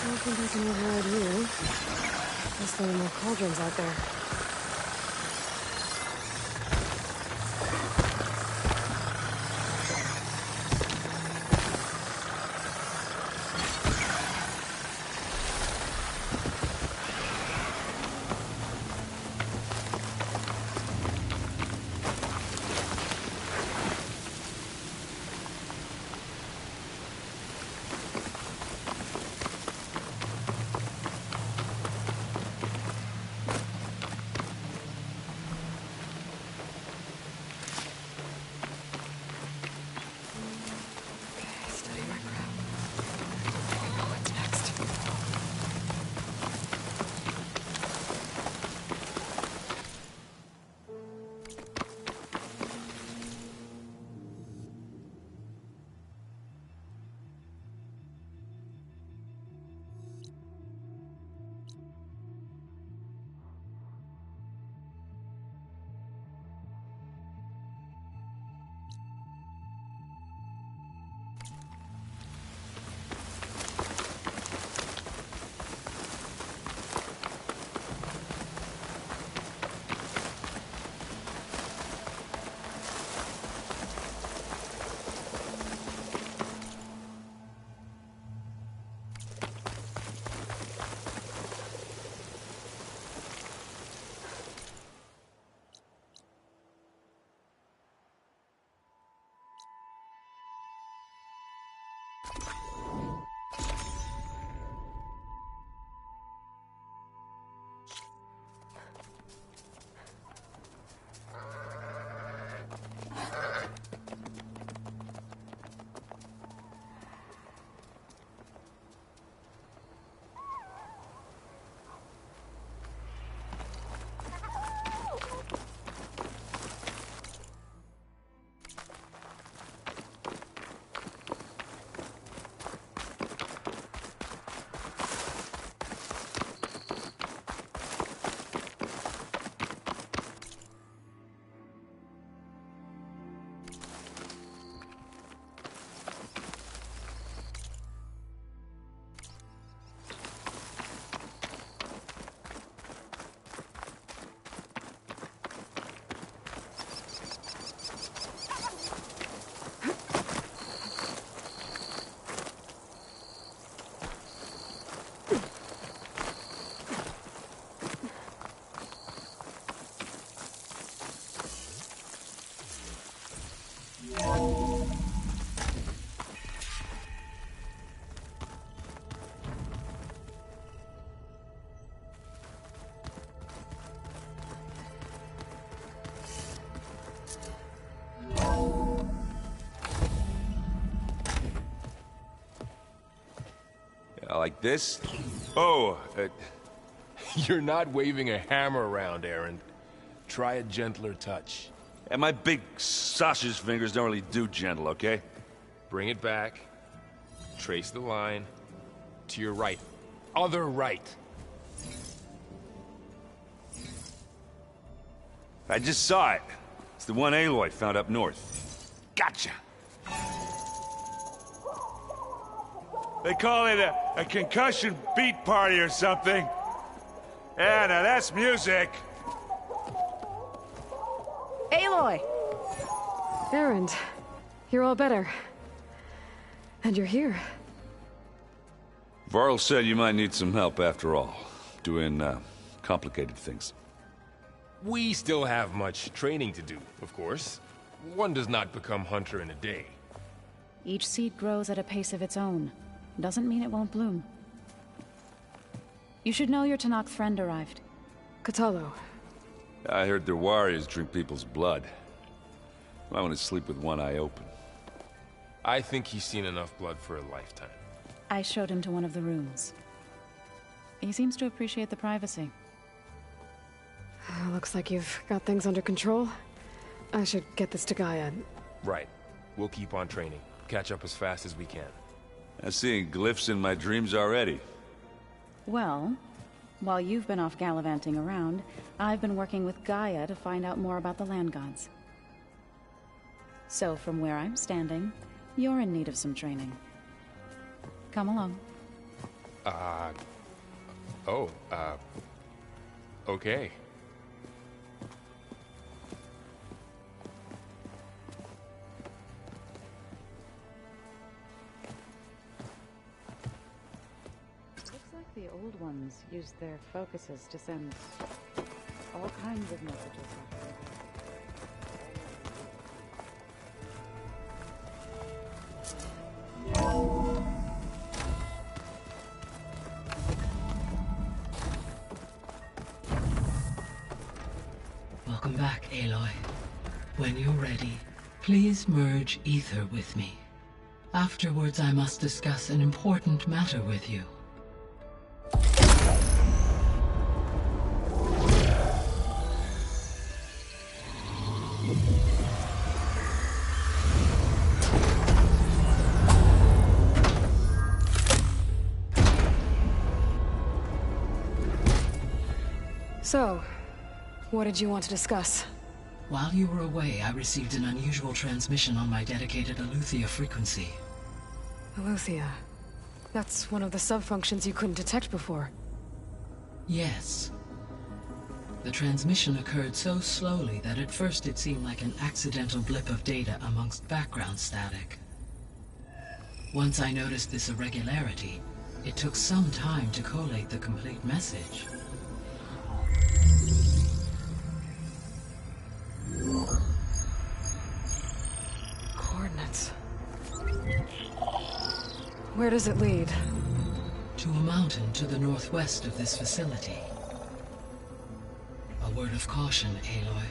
don't think I can override you. Guess there are more cauldrons out there. Like this? Oh, you're not waving a hammer around, Erend. Try a gentler touch. And my big sausage fingers don't really do gentle, okay? Bring it back. Trace the line. To your right. Other right. I just saw it. It's the one Aloy found up north. Gotcha! They call it a concussion beat party or something. Yeah, now that's music. Aloy! Erend, you're all better. And you're here. Varl said you might need some help after all. Doing, complicated things. We still have much training to do, of course. One does not become hunter in a day. Each seed grows at a pace of its own. Doesn't mean it won't bloom. You should know your Tenakth friend arrived. Kotallo. I heard their warriors drink people's blood. I want to sleep with one eye open. I think he's seen enough blood for a lifetime. I showed him to one of the rooms. He seems to appreciate the privacy. Looks like you've got things under control. I should get this to Gaia. Right. We'll keep on training. Catch up as fast as we can. I'm seeing glyphs in my dreams already. Well, while you've been off gallivanting around, I've been working with Gaia to find out more about the land gods. So from where I'm standing, you're in need of some training. Come along. Okay. Looks like the old ones used their focuses to send all kinds of messages after them. Welcome back, Aloy. When you're ready, please merge ether with me. Afterwards, I must discuss an important matter with you. So, what did you want to discuss? While you were away, I received an unusual transmission on my dedicated Eleuthia frequency. Eleuthia. That's one of the sub-functions you couldn't detect before. Yes. The transmission occurred so slowly that at first it seemed like an accidental blip of data amongst background static. Once I noticed this irregularity, it took some time to collate the complete message. Coordinates. Where does it lead? To a mountain to the northwest of this facility. A word of caution, Aloy.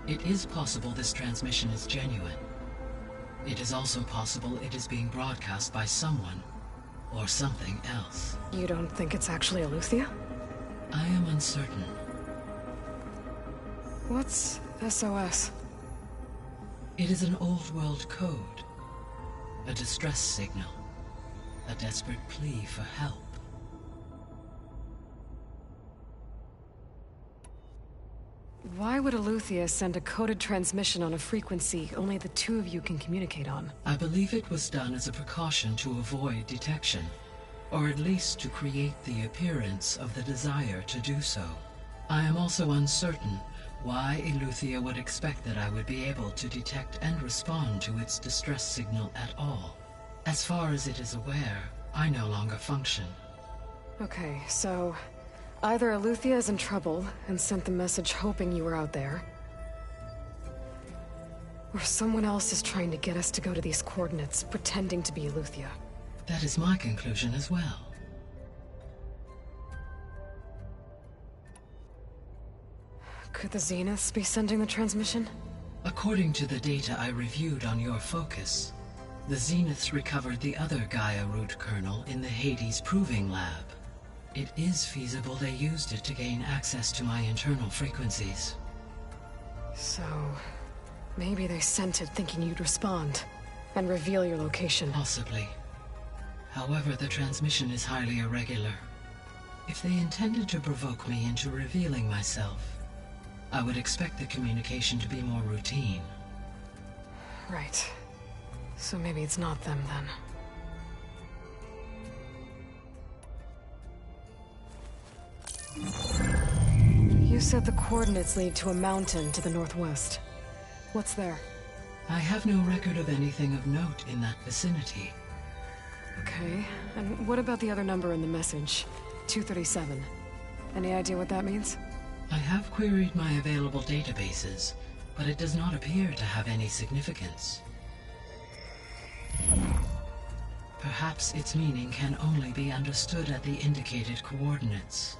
It is possible this transmission is genuine. It is also possible it is being broadcast by someone or something else. You don't think it's actually Eleuthia? I am uncertain. What's SOS? It is an old-world code. A distress signal. A desperate plea for help. Why would Eleuthia send a coded transmission on a frequency only the two of you can communicate on? I believe it was done as a precaution to avoid detection, or at least to create the appearance of the desire to do so. I am also uncertain why Eleuthia would expect that I would be able to detect and respond to its distress signal at all. As far as it is aware, I no longer function. Okay, so either Eleuthia is in trouble and sent the message hoping you were out there, or someone else is trying to get us to go to these coordinates, pretending to be Eleuthia. That is my conclusion as well. Could the Zeniths be sending the transmission? According to the data I reviewed on your focus, the Zeniths recovered the other Gaia root kernel in the Hades Proving Lab. It is feasible they used it to gain access to my internal frequencies. So, maybe they sent it thinking you'd respond and reveal your location. Possibly. However, the transmission is highly irregular. If they intended to provoke me into revealing myself, I would expect the communication to be more routine. Right. So maybe it's not them, then. You said the coordinates lead to a mountain to the northwest. What's there? I have no record of anything of note in that vicinity. Okay, and what about the other number in the message? 237. Any idea what that means? I have queried my available databases, but it does not appear to have any significance. Perhaps its meaning can only be understood at the indicated coordinates.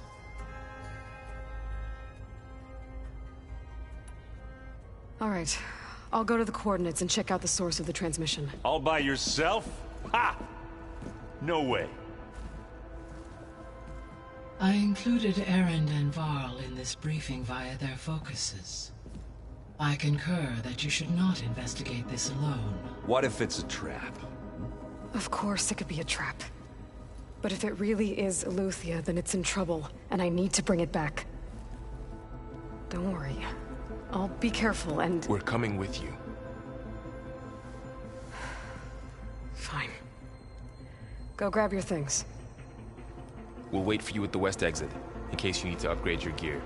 All right. I'll go to the coordinates and check out the source of the transmission. All by yourself? Ha! No way. I included Erend and Varl in this briefing via their focuses. I concur that you should not investigate this alone. What if it's a trap? Of course it could be a trap. But if it really is Eleuthia, then it's in trouble, and I need to bring it back. Don't worry. I'll be careful and... We're coming with you. Fine. Go grab your things. We'll wait for you at the west exit, in case you need to upgrade your gear.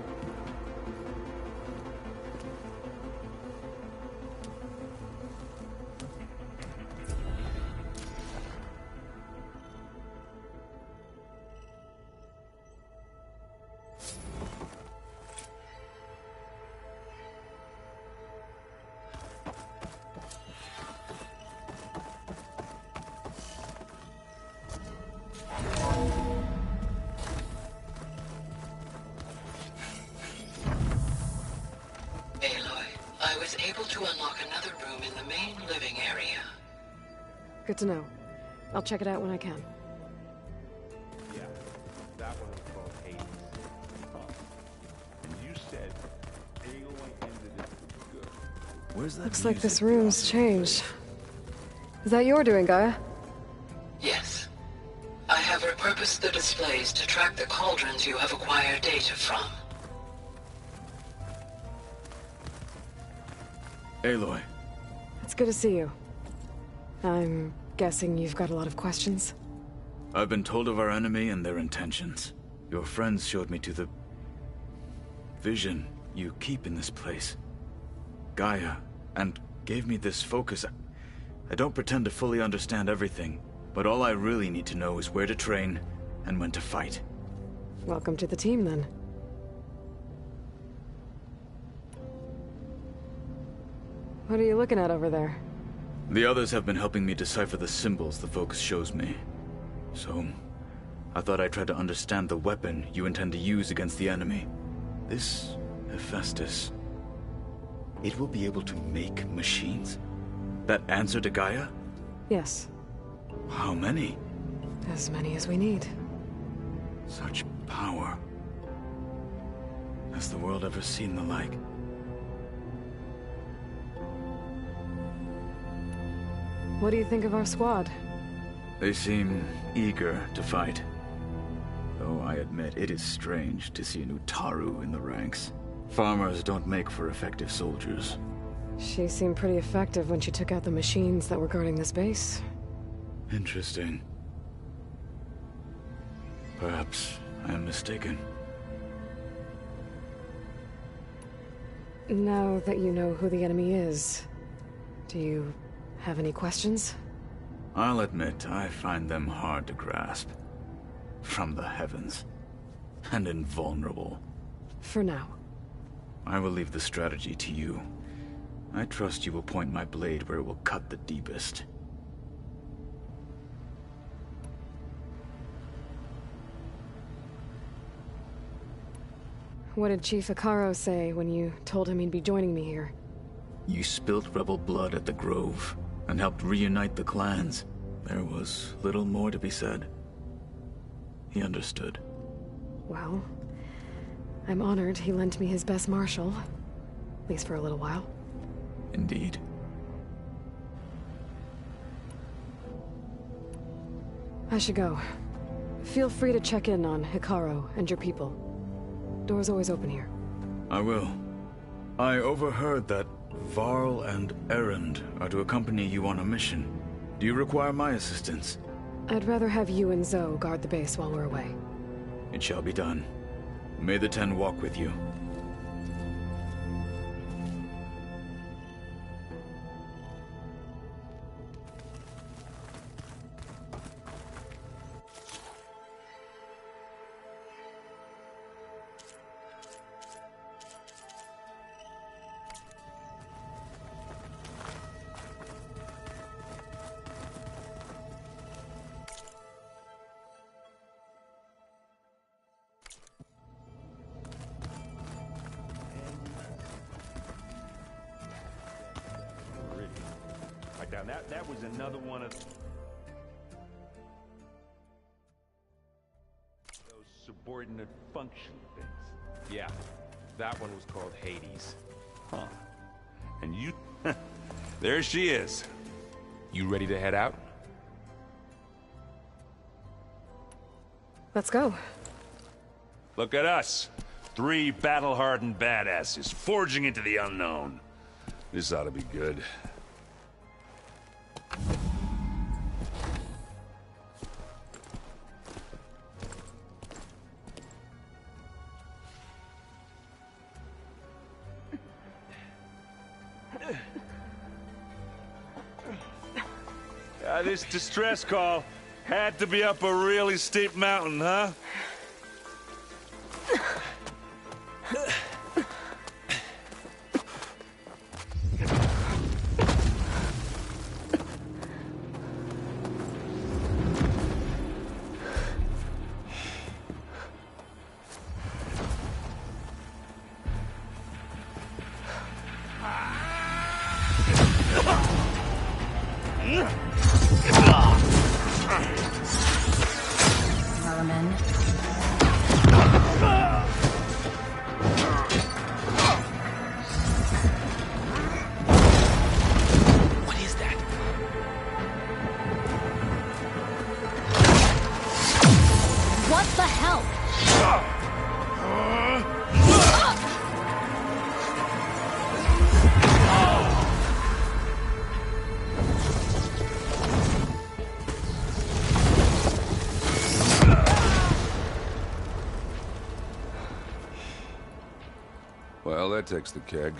Good to know. I'll check it out when I can. Yeah, that one was called Hades. And you said Aloy ended it good. Where's that Looks like music? this room's changed. Is that your doing, Gaia? Yes. I have repurposed the displays to track the cauldrons you have acquired data from. Aloy. It's good to see you. I'm guessing you've got a lot of questions? I've been told of our enemy and their intentions. Your friends showed me to the vision you keep in this place, Gaia, and gave me this focus. I don't pretend to fully understand everything, but all I really need to know is where to train and when to fight. Welcome to the team, then. What are you looking at over there? The others have been helping me decipher the symbols the focus shows me. So, I thought I'd try to understand the weapon you intend to use against the enemy. This Hephaestus, it will be able to make machines? That answer to Gaia? Yes. How many? As many as we need. Such power. Has the world ever seen the like? What do you think of our squad? They seem eager to fight. Though I admit it is strange to see an Utaru in the ranks. Farmers don't make for effective soldiers. She seemed pretty effective when she took out the machines that were guarding this base. Interesting. Perhaps I am mistaken. Now that you know who the enemy is, do you have any questions? I'll admit, I find them hard to grasp. From the heavens. And invulnerable. For now. I will leave the strategy to you. I trust you will point my blade where it will cut the deepest. What did Chief Hekarro say when you told him he'd be joining me here? You spilt rebel blood at the Grove, and helped reunite the clans. There was little more to be said. He understood. Well, I'm honored he lent me his best marshal. At least for a little while. Indeed. I should go. Feel free to check in on Hekarro and your people. Door's always open here. I will. I overheard that Varl and Erend are to accompany you on a mission. Do you require my assistance? I'd rather have you and Zoe guard the base while we're away. It shall be done. May the Ten walk with you. Down. That was another one of those subordinate function things. Yeah, that one was called Hades. Huh. And you... there she is. You ready to head out? Let's go. Look at us. 3 battle-hardened badasses forging into the unknown. This ought to be good. This distress call had to be up a really steep mountain, huh? Vermin. What is that? What the hell? Well, that takes the keg.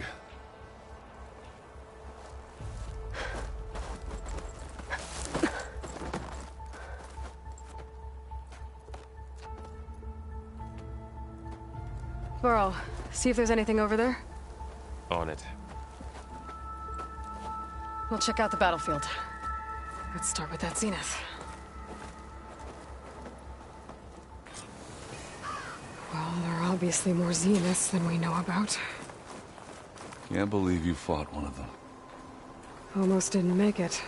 Burrow, see if there's anything over there. On it. We'll check out the battlefield. Let's start with that zenith. Well, there are obviously more zeniths than we know about. Can't believe you fought one of them. Almost didn't make it.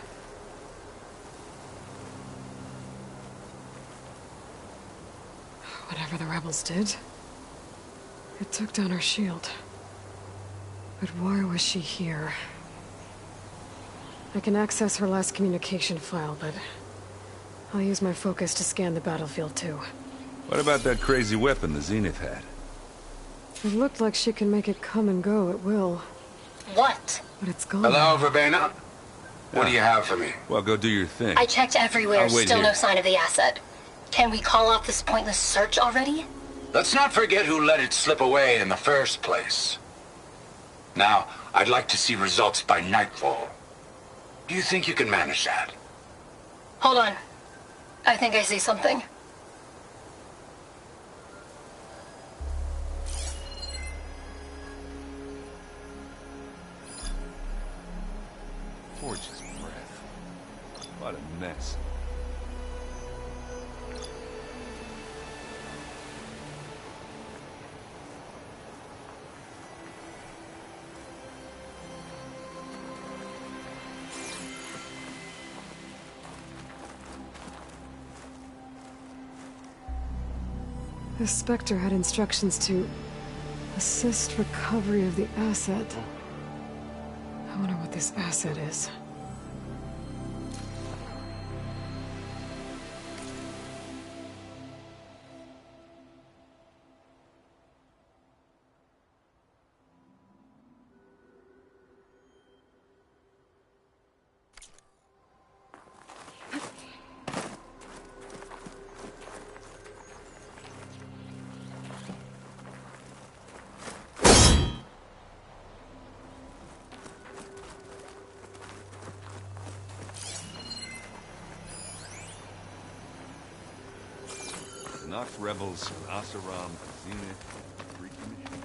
Whatever the rebels did, it took down our shield. But why was she here? I can access her last communication file, but I'll use my focus to scan the battlefield too. What about that crazy weapon the Zenith had? It looked like she can make it come and go at will. What? But it's gone. Hello, Verbena? What do you have for me? Well, go do your thing. I checked everywhere, I'll wait still here. no sign of the asset. Can we call off this pointless search already? Let's not forget who let it slip away in the first place. Now, I'd like to see results by nightfall. Do you think you can manage that? Hold on. I think I see something. Forge's breath. What a mess. The Spectre had instructions to assist recovery of the asset. I wonder what this asset is. Nox rebels, Asaram, Zenith, recommission.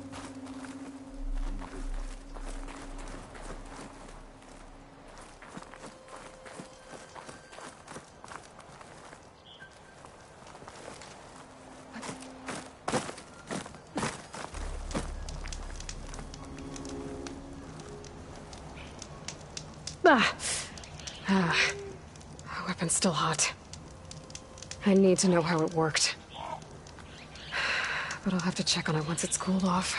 Weapon's still hot. I need to know how it worked. But I'll have to check on it once it's cooled off.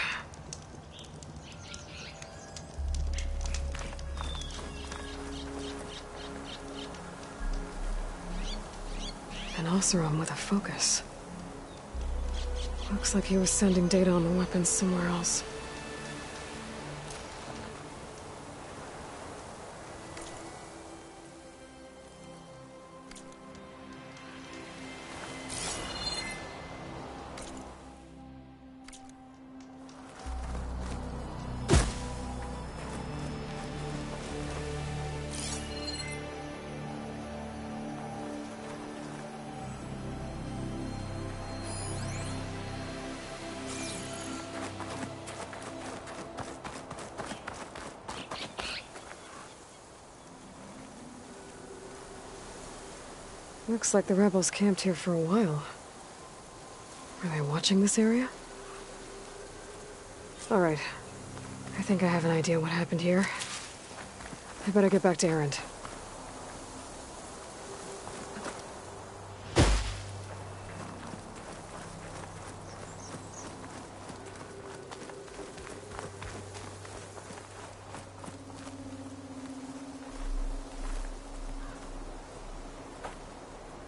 An Oseram with a focus. Looks like he was sending data on the weapons somewhere else. Looks like the rebels camped here for a while. Are they watching this area? Alright. I think I have an idea what happened here. I better get back to Erend.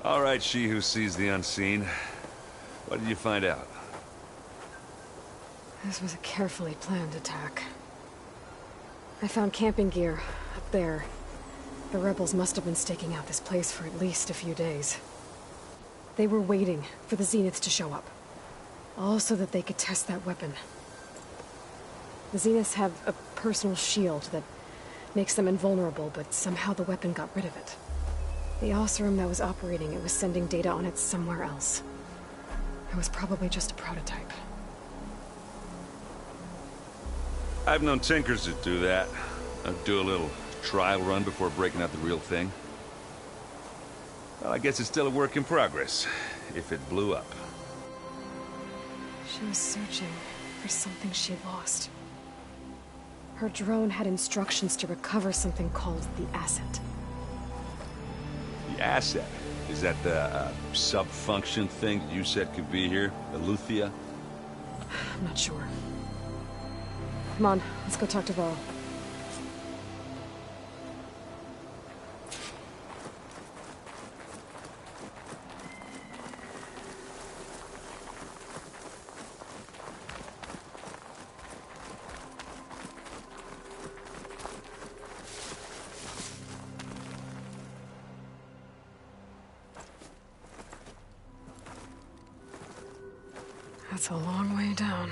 All right, she who sees the unseen. What did you find out? This was a carefully planned attack. I found camping gear up there. The rebels must have been staking out this place for at least a few days. They were waiting for the Zeniths to show up. All so that they could test that weapon. The Zeniths have a personal shield that makes them invulnerable, but somehow the weapon got rid of it. The Oseram that was operating it was sending data on it somewhere else. It was probably just a prototype. I've known tinkers that do that. I'd do a little trial run before breaking out the real thing. Well, I guess it's still a work in progress, if it blew up. She was searching for something she lost. Her drone had instructions to recover something called the Asset. The Asset? Is that the sub-function thing that you said could be here? Eleuthia? I'm not sure. Come on, let's go talk to Varl. That's a long way down.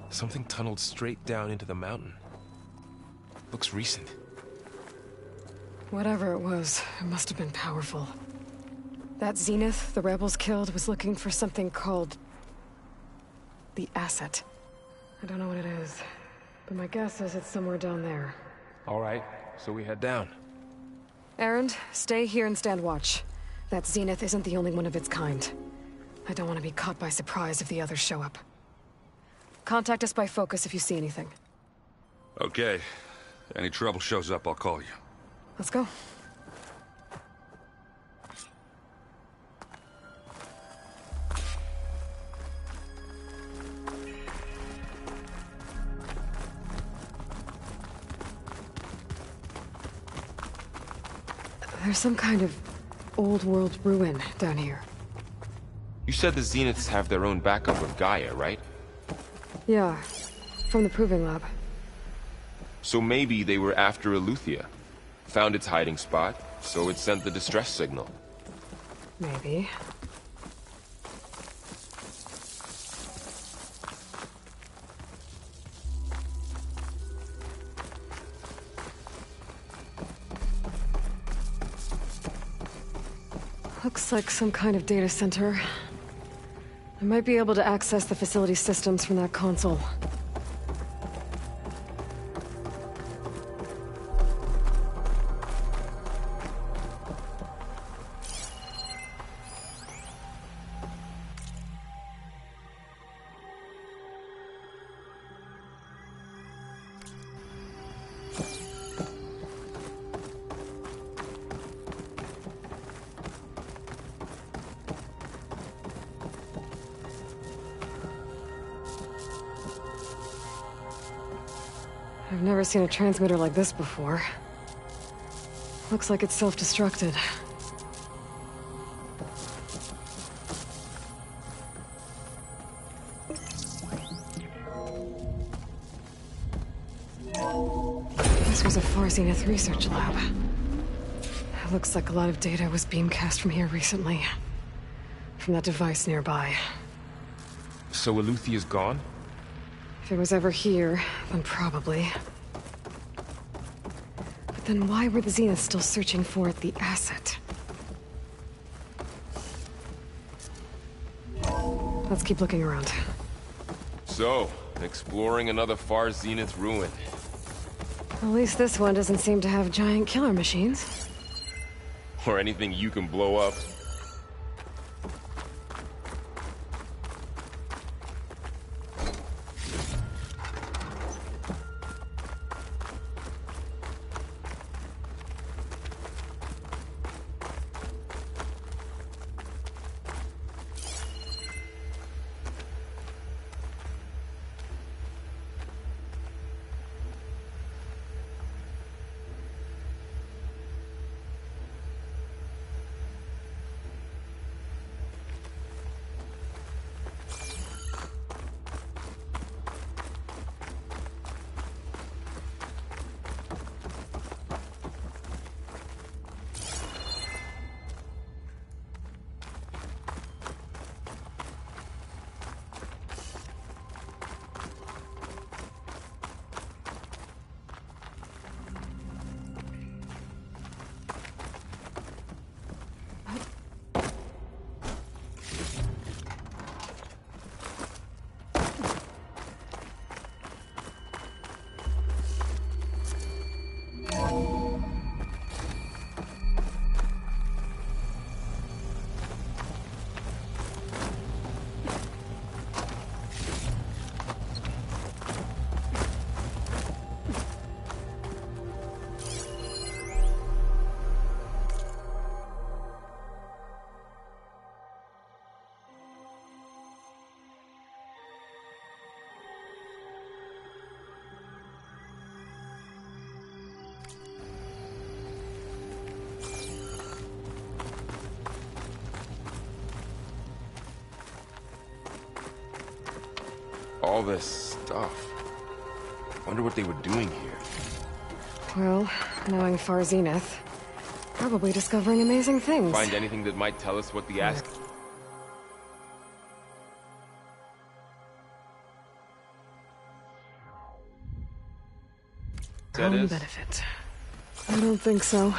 Something tunneled straight down into the mountain. Looks recent. Whatever it was, it must have been powerful. That Zenith the rebels killed was looking for something called the Asset. I don't know what it is, but my guess is it's somewhere down there. All right, so we head down. Erend, stay here and stand watch. That Zenith isn't the only one of its kind. I don't want to be caught by surprise if the others show up. Contact us by focus if you see anything. Okay. Any trouble shows up, I'll call you. Let's go. There's some kind of old-world ruin down here. You said the Zeniths have their own backup with Gaia, right? Yeah, from the Proving Lab. So maybe they were after Eleuthia. Found its hiding spot, so it sent the distress signal. Maybe. Looks like some kind of data center. I might be able to access the facility systems from that console. I've never seen a transmitter like this before. Looks like it's self-destructed. This was a Far Zenith research lab. It looks like a lot of data was beamcast from here recently. From that device nearby. So Eleuthia's gone? If it was ever here, then probably. But then why were the Zeniths still searching for the Asset? Let's keep looking around. So, exploring another Far Zenith ruin. At least this one doesn't seem to have giant killer machines. Or anything you can blow up. All this stuff. Wonder what they were doing here. Well, knowing Far Zenith, probably discovering amazing things. Find anything that might tell us what the ask... Own benefit. I don't think so.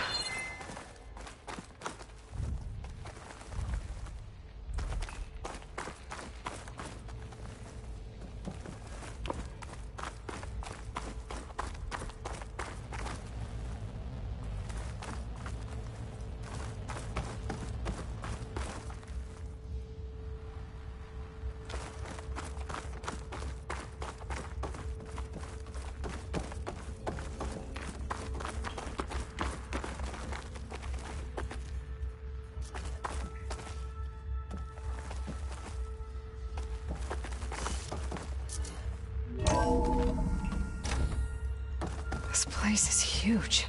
This place is huge.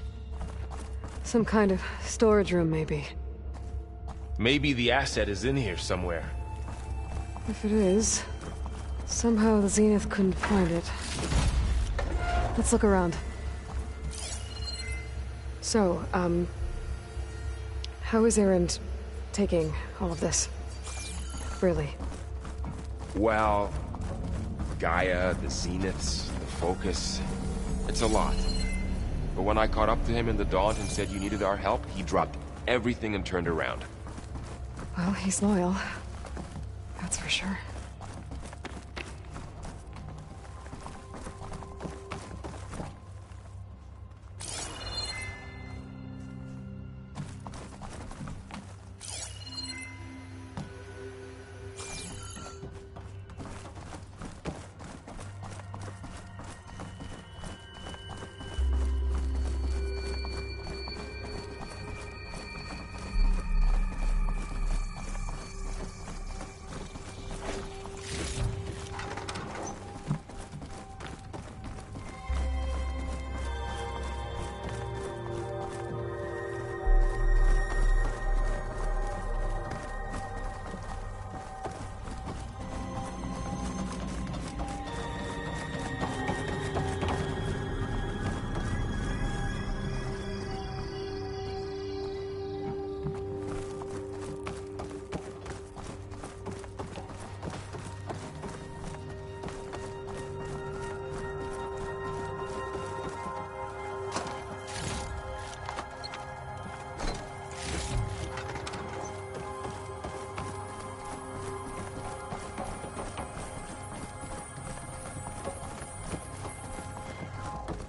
Some kind of storage room, maybe. Maybe the asset is in here somewhere. If it is, somehow the Zenith couldn't find it. Let's look around. So, how is Erend taking all of this? Really? Well, Gaia, the Zeniths, the Focus... It's a lot. But when I caught up to him in the Daunt and said you needed our help, he dropped everything and turned around. Well, he's loyal. That's for sure.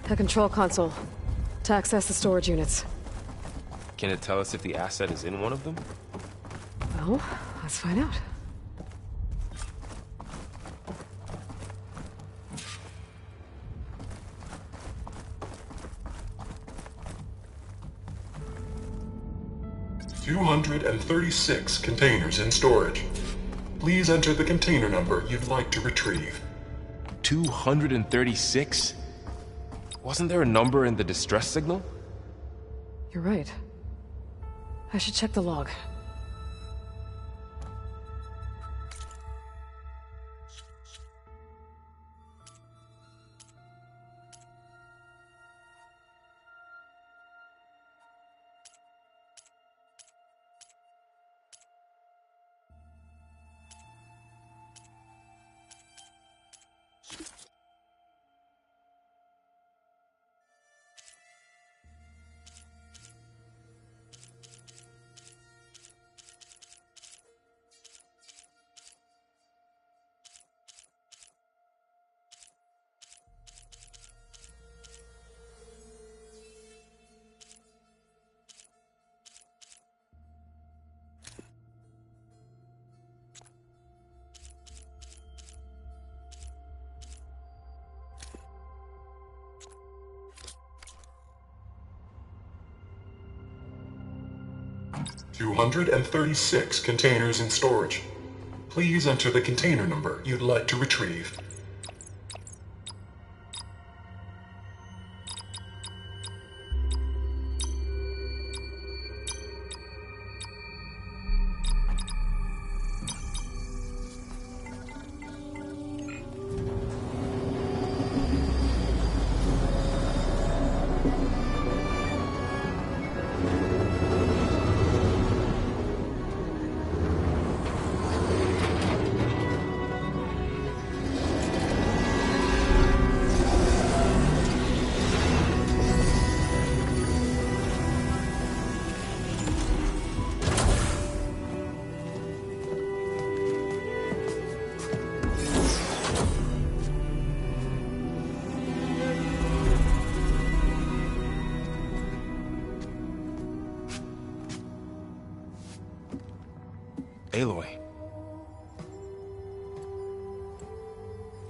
The control console. To access the storage units. Can it tell us if the asset is in one of them? Well, let's find out. "236 containers in storage. Please enter the container number you'd like to retrieve." 236? Wasn't there a number in the distress signal? You're right. I should check the log. "236 containers in storage. Please enter the container number you'd like to retrieve." Aloy.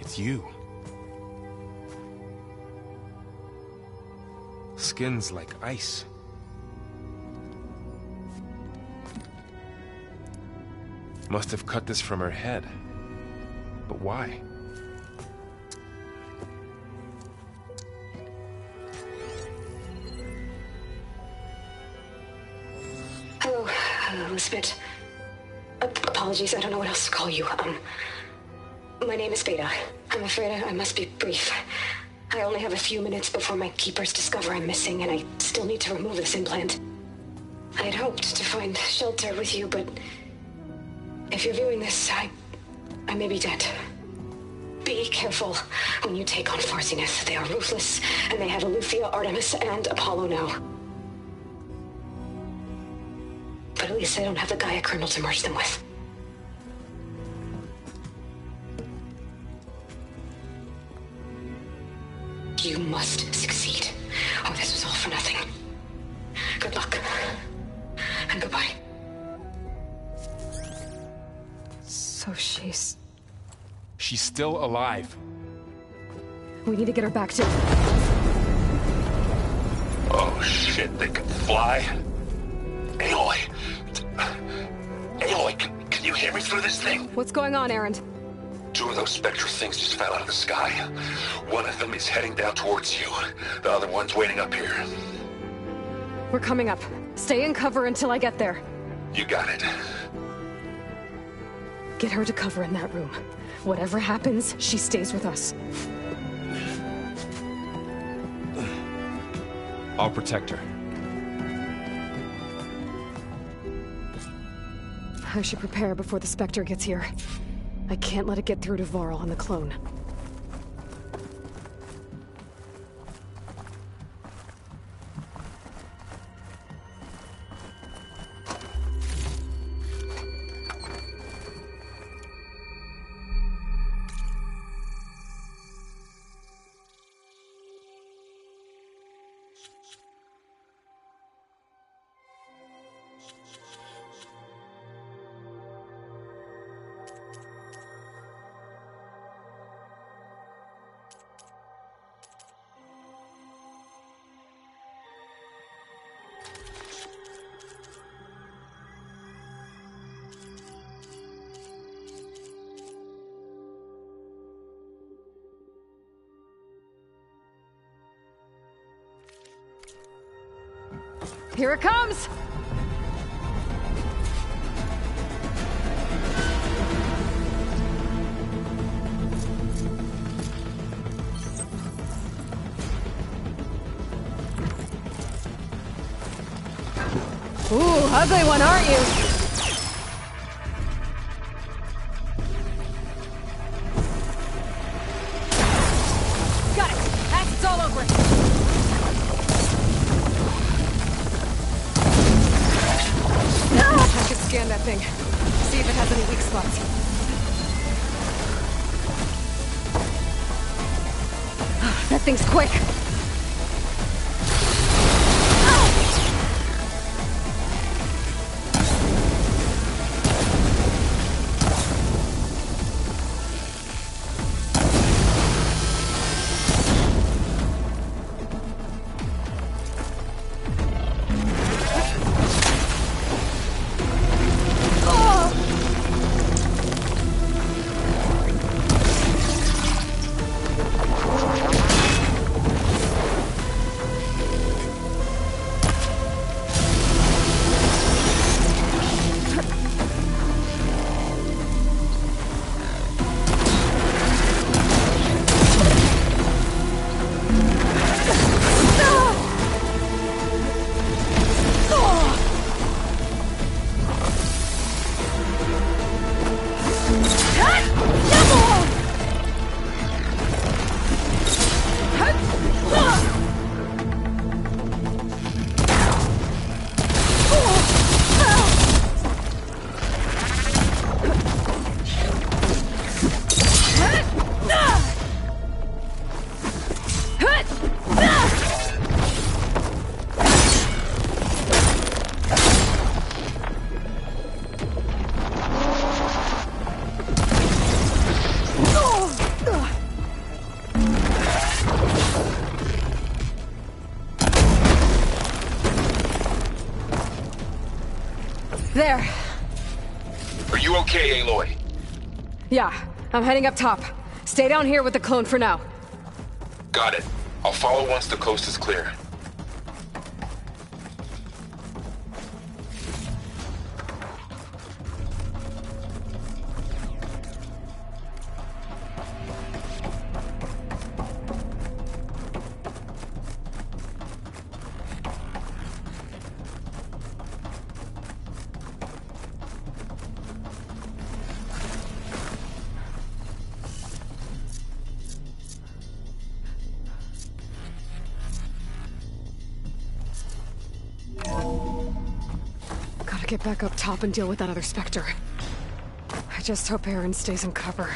It's you. Skin's like ice. Must have cut this from her head. But why? Hello, Elizabeth. Apologies, I don't know what else to call you. My name is Beta. I'm afraid I must be brief. I only have a few minutes before my keepers discover I'm missing, and I still need to remove this implant. I had hoped to find shelter with you, but if you're viewing this, I may be dead. Be careful when you take on Far Zenith. They are ruthless, and they have Eleuthia, Artemis, and Apollo now. But at least they don't have the Gaia kernel to merge them with. You must succeed. Oh, this was all for nothing. Good luck. And goodbye. So she's still alive. We need to get her back to... Oh shit, they can fly? Aloy! Aloy, can you hear me through this thing? What's going on, Erend? 2 of those spectral things just fell out of the sky. One of them is heading down towards you. The other one's waiting up here. We're coming up. Stay in cover until I get there. You got it. Get her to cover in that room. Whatever happens, she stays with us. I'll protect her. I should prepare before the Spectre gets here. I can't let it get through to Varl and the clone. Here it comes! Ooh, ugly one, aren't you? Got it! Acid's all over it! I could scan that thing. See if it has any weak spots. That thing's quick! There. Are you okay, Aloy? Yeah, I'm heading up top. Stay down here with the clone for now. Got it. I'll follow once the coast is clear. Get back up top and deal with that other Spectre. I just hope Aaron stays in cover.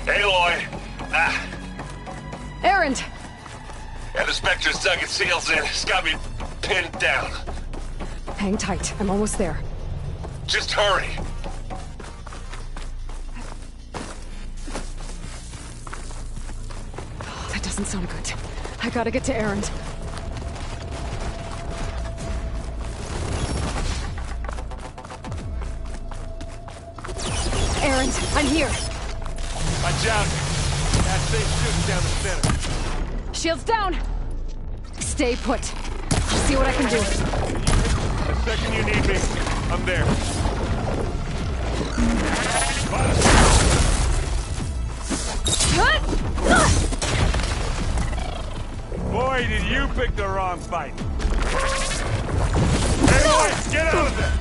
Aloy! Erend! Yeah, the Spectre's dug its heels in. It's got me pinned down. Hang tight. I'm almost there. Just hurry. Oh, that doesn't sound good. I gotta get to Erend. Erend, I'm here. Watch out! That thing's shooting down the center. Shields down! Stay put. I'll see what I can do. The second you need me, I'm there. Boy, did you pick the wrong fight. Hey, boy, get out of there!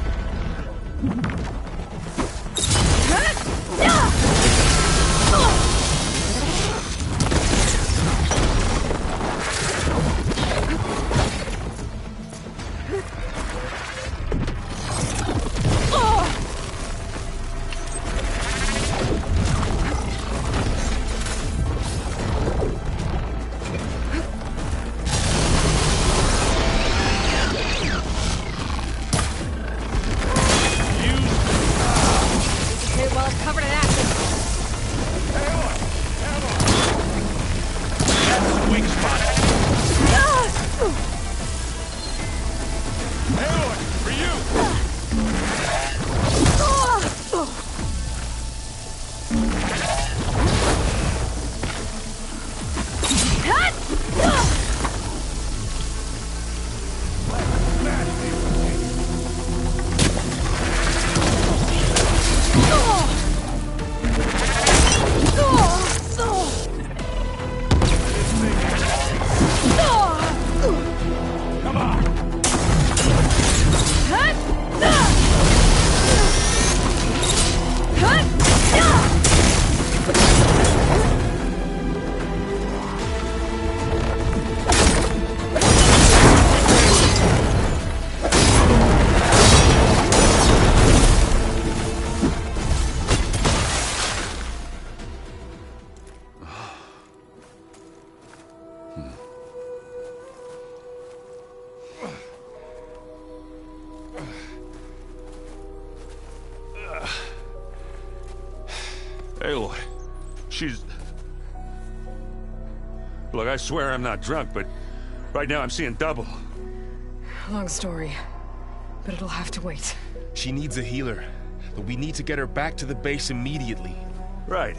Aloy, she's... Look, I swear I'm not drunk, but right now I'm seeing double. Long story, but it'll have to wait. She needs a healer, but we need to get her back to the base immediately. Right.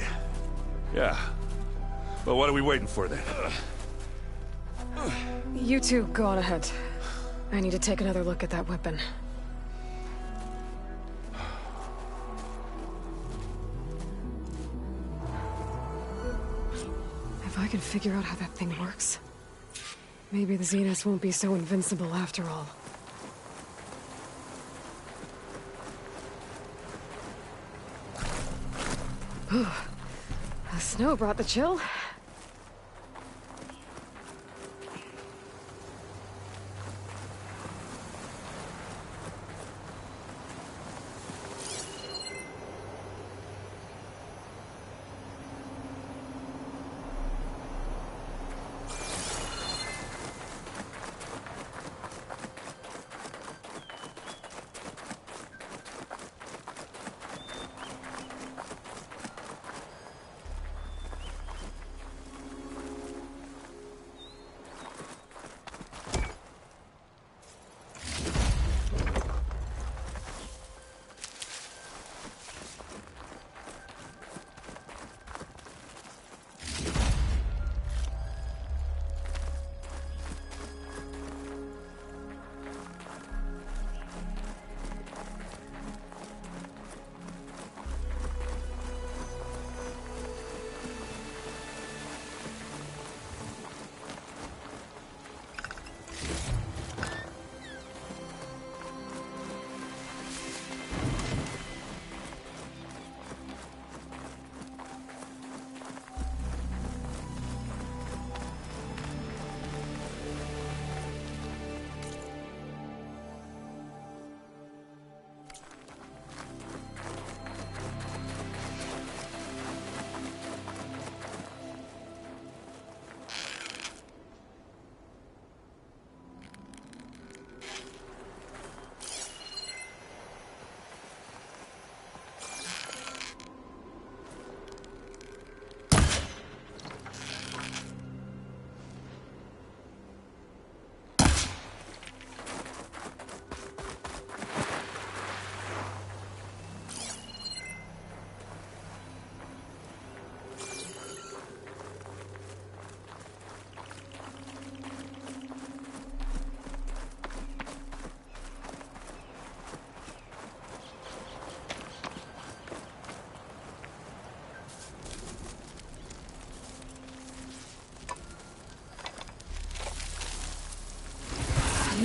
Yeah. Well, what are we waiting for then? You two go on ahead. I need to take another look at that weapon. If I can figure out how that thing works, maybe the Zeniths won't be so invincible after all. The snow brought the chill.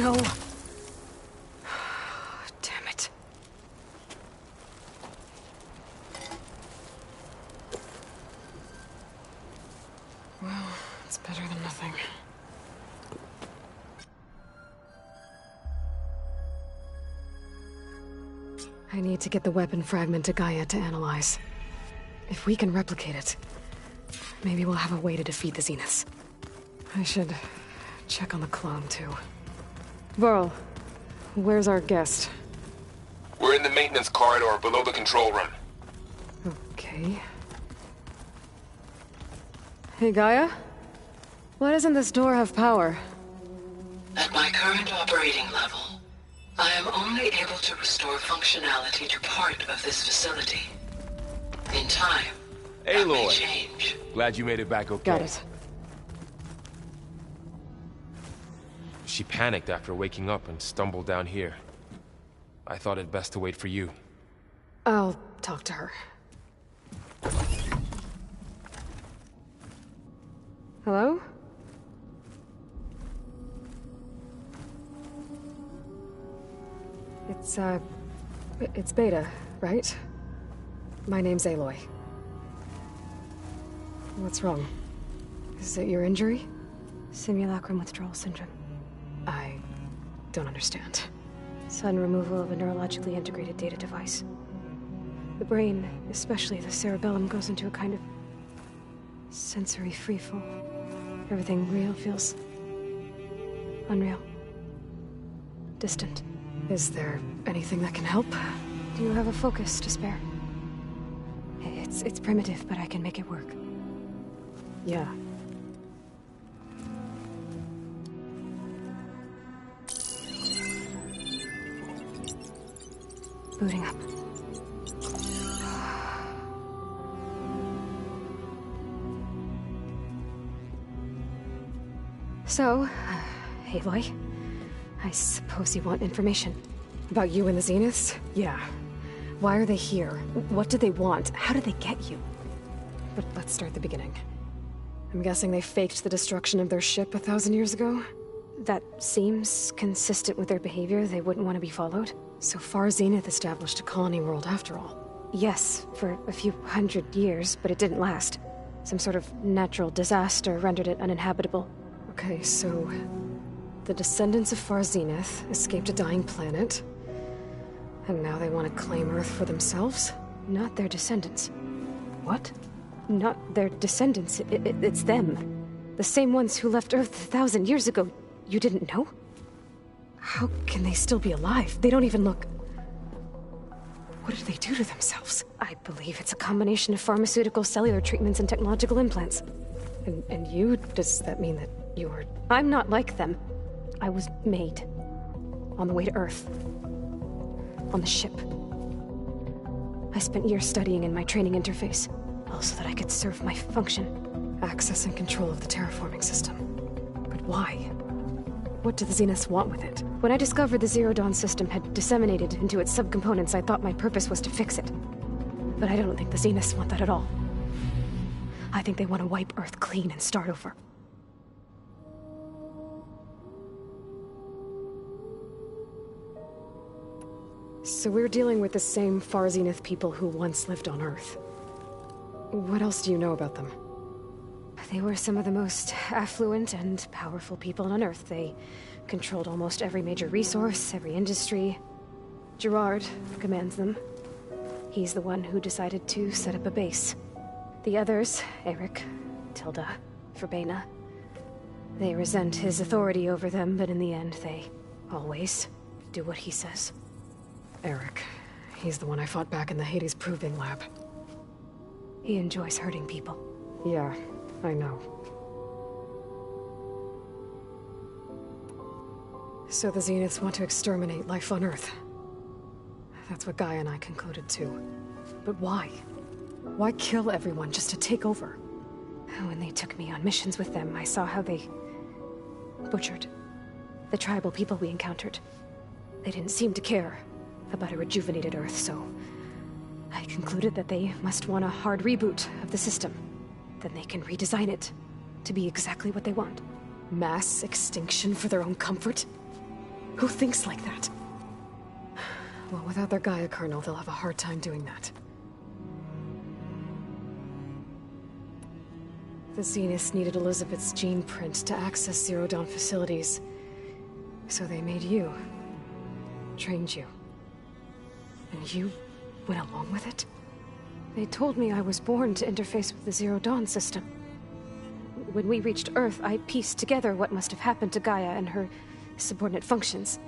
no. Damn it. Well, it's better than nothing. I need to get the weapon fragment to Gaia to analyze. If we can replicate it, maybe we'll have a way to defeat the Zeniths. I should check on the clone, too. Varl, where's our guest? We're in the maintenance corridor below the control room. Okay. Hey, Gaia? Why doesn't this door have power? At my current operating level, I am only able to restore functionality to part of this facility. In time, that may change. Glad you made it back okay. Got it. She panicked after waking up and stumbled down here. I thought it best to wait for you. I'll talk to her. Hello? It's Beta, right? My name's Aloy. What's wrong? Is it your injury? Simulacrum withdrawal syndrome. I don't understand. Sudden removal of a neurologically integrated data device. The brain, especially the cerebellum, goes into a kind of sensory freefall. Everything real feels unreal. Distant. Is there anything that can help? Do you have a focus to spare? It's primitive, but I can make it work. Yeah. Booting up. So, Aloy, I suppose you want information. About you and the Zeniths? Yeah. Why are they here? What do they want? How did they get you? But let's start at the beginning. I'm guessing they faked the destruction of their ship 1,000 years ago? That seems consistent with their behavior. They wouldn't want to be followed. So far, Zenith established a colony world after all. Yes, for a few hundred years, but it didn't last. Some sort of natural disaster rendered it uninhabitable. Okay, so the descendants of Far Zenith escaped a dying planet, and now they want to claim Earth for themselves? Not their descendants. What? Not their descendants. It's them. The same ones who left Earth 1,000 years ago. You didn't know? How can they still be alive? They don't even look... What did they do to themselves? I believe it's a combination of pharmaceutical, cellular treatments, and technological implants. And you? Does that mean that you're... I'm not like them. I was made. On the way to Earth. On the ship. I spent years studying in my training interface, all so that I could serve my function. Access and control of the terraforming system. But why? What do the Zeniths want with it? When I discovered the Zero Dawn system had disseminated into its subcomponents, I thought my purpose was to fix it. But I don't think the Zeniths want that at all. I think they want to wipe Earth clean and start over. So we're dealing with the same Far Zenith people who once lived on Earth. What else do you know about them? They were some of the most affluent and powerful people on Earth. They controlled almost every major resource, every industry. Gerard commands them. He's the one who decided to set up a base. The others, Eric, Tilda, Verbena, they resent his authority over them, but in the end, they always do what he says. Eric. He's the one I fought back in the Hades Proving Lab. He enjoys hurting people. Yeah, I know. So the Zeniths want to exterminate life on Earth. That's what Gaia and I concluded too. But why? Why kill everyone just to take over? When they took me on missions with them, I saw how they butchered the tribal people we encountered. They didn't seem to care about a rejuvenated Earth, so I concluded that they must want a hard reboot of the system. Then they can redesign it to be exactly what they want. Mass extinction for their own comfort? Who thinks like that? Well, without their Gaia kernel, they'll have a hard time doing that. The Zeniths needed Elizabeth's gene print to access Zero Dawn facilities. So they made you. Trained you. And you went along with it? They told me I was born to interface with the Zero Dawn system. When we reached Earth, I pieced together what must have happened to Gaia and her subordinate functions.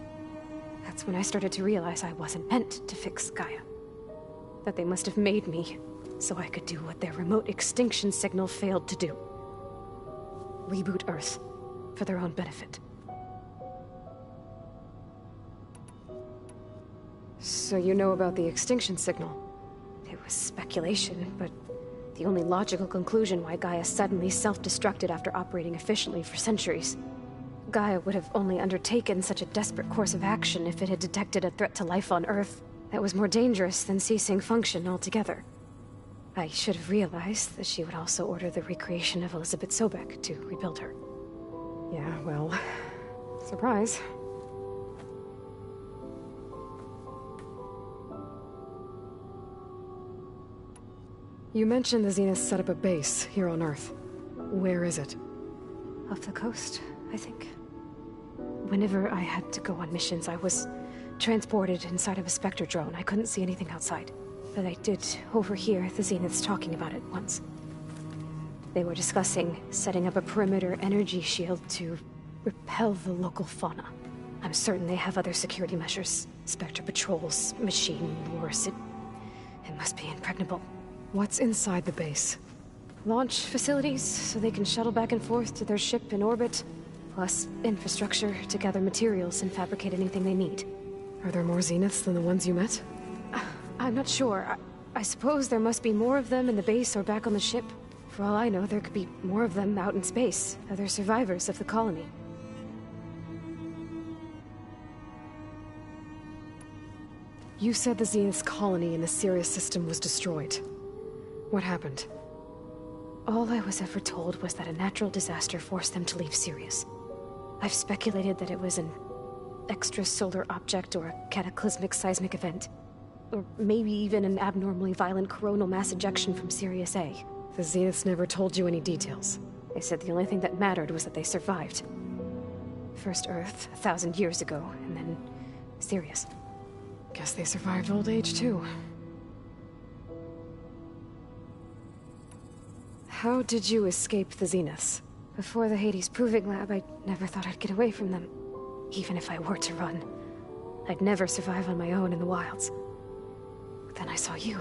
That's when I started to realize I wasn't meant to fix Gaia. That they must have made me so I could do what their remote extinction signal failed to do. Reboot Earth for their own benefit. So you know about the extinction signal? It was speculation, but the only logical conclusion why Gaia suddenly self-destructed after operating efficiently for centuries. Gaia would have only undertaken such a desperate course of action if it had detected a threat to life on Earth that was more dangerous than ceasing function altogether. I should have realized that she would also order the recreation of Elizabeth Sobek to rebuild her. Yeah, well, surprise. You mentioned the Zeniths set up a base here on Earth. Where is it? Off the coast, I think. Whenever I had to go on missions, I was transported inside of a Spectre drone. I couldn't see anything outside. But I did overhear the Zeniths talking about it once. They were discussing setting up a perimeter energy shield to repel the local fauna. I'm certain they have other security measures. Spectre patrols, machine wars. It must be impregnable. What's inside the base? Launch facilities, so they can shuttle back and forth to their ship in orbit. Plus infrastructure to gather materials and fabricate anything they need. Are there more Zeniths than the ones you met? I'm not sure. I suppose there must be more of them in the base or back on the ship. For all I know, there could be more of them out in space, other survivors of the colony. You said the Zenith's colony in the Sirius system was destroyed. What happened? All I was ever told was that a natural disaster forced them to leave Sirius. I've speculated that it was an extrasolar object or a cataclysmic seismic event. Or maybe even an abnormally violent coronal mass ejection from Sirius A. The Zeniths never told you any details. They said the only thing that mattered was that they survived. First Earth, 1,000 years ago, and then Sirius. Guess they survived old age, too. How did you escape the Zeniths? Before the Hades Proving Lab, I never thought I'd get away from them. Even if I were to run. I'd never survive on my own in the wilds. But then I saw you.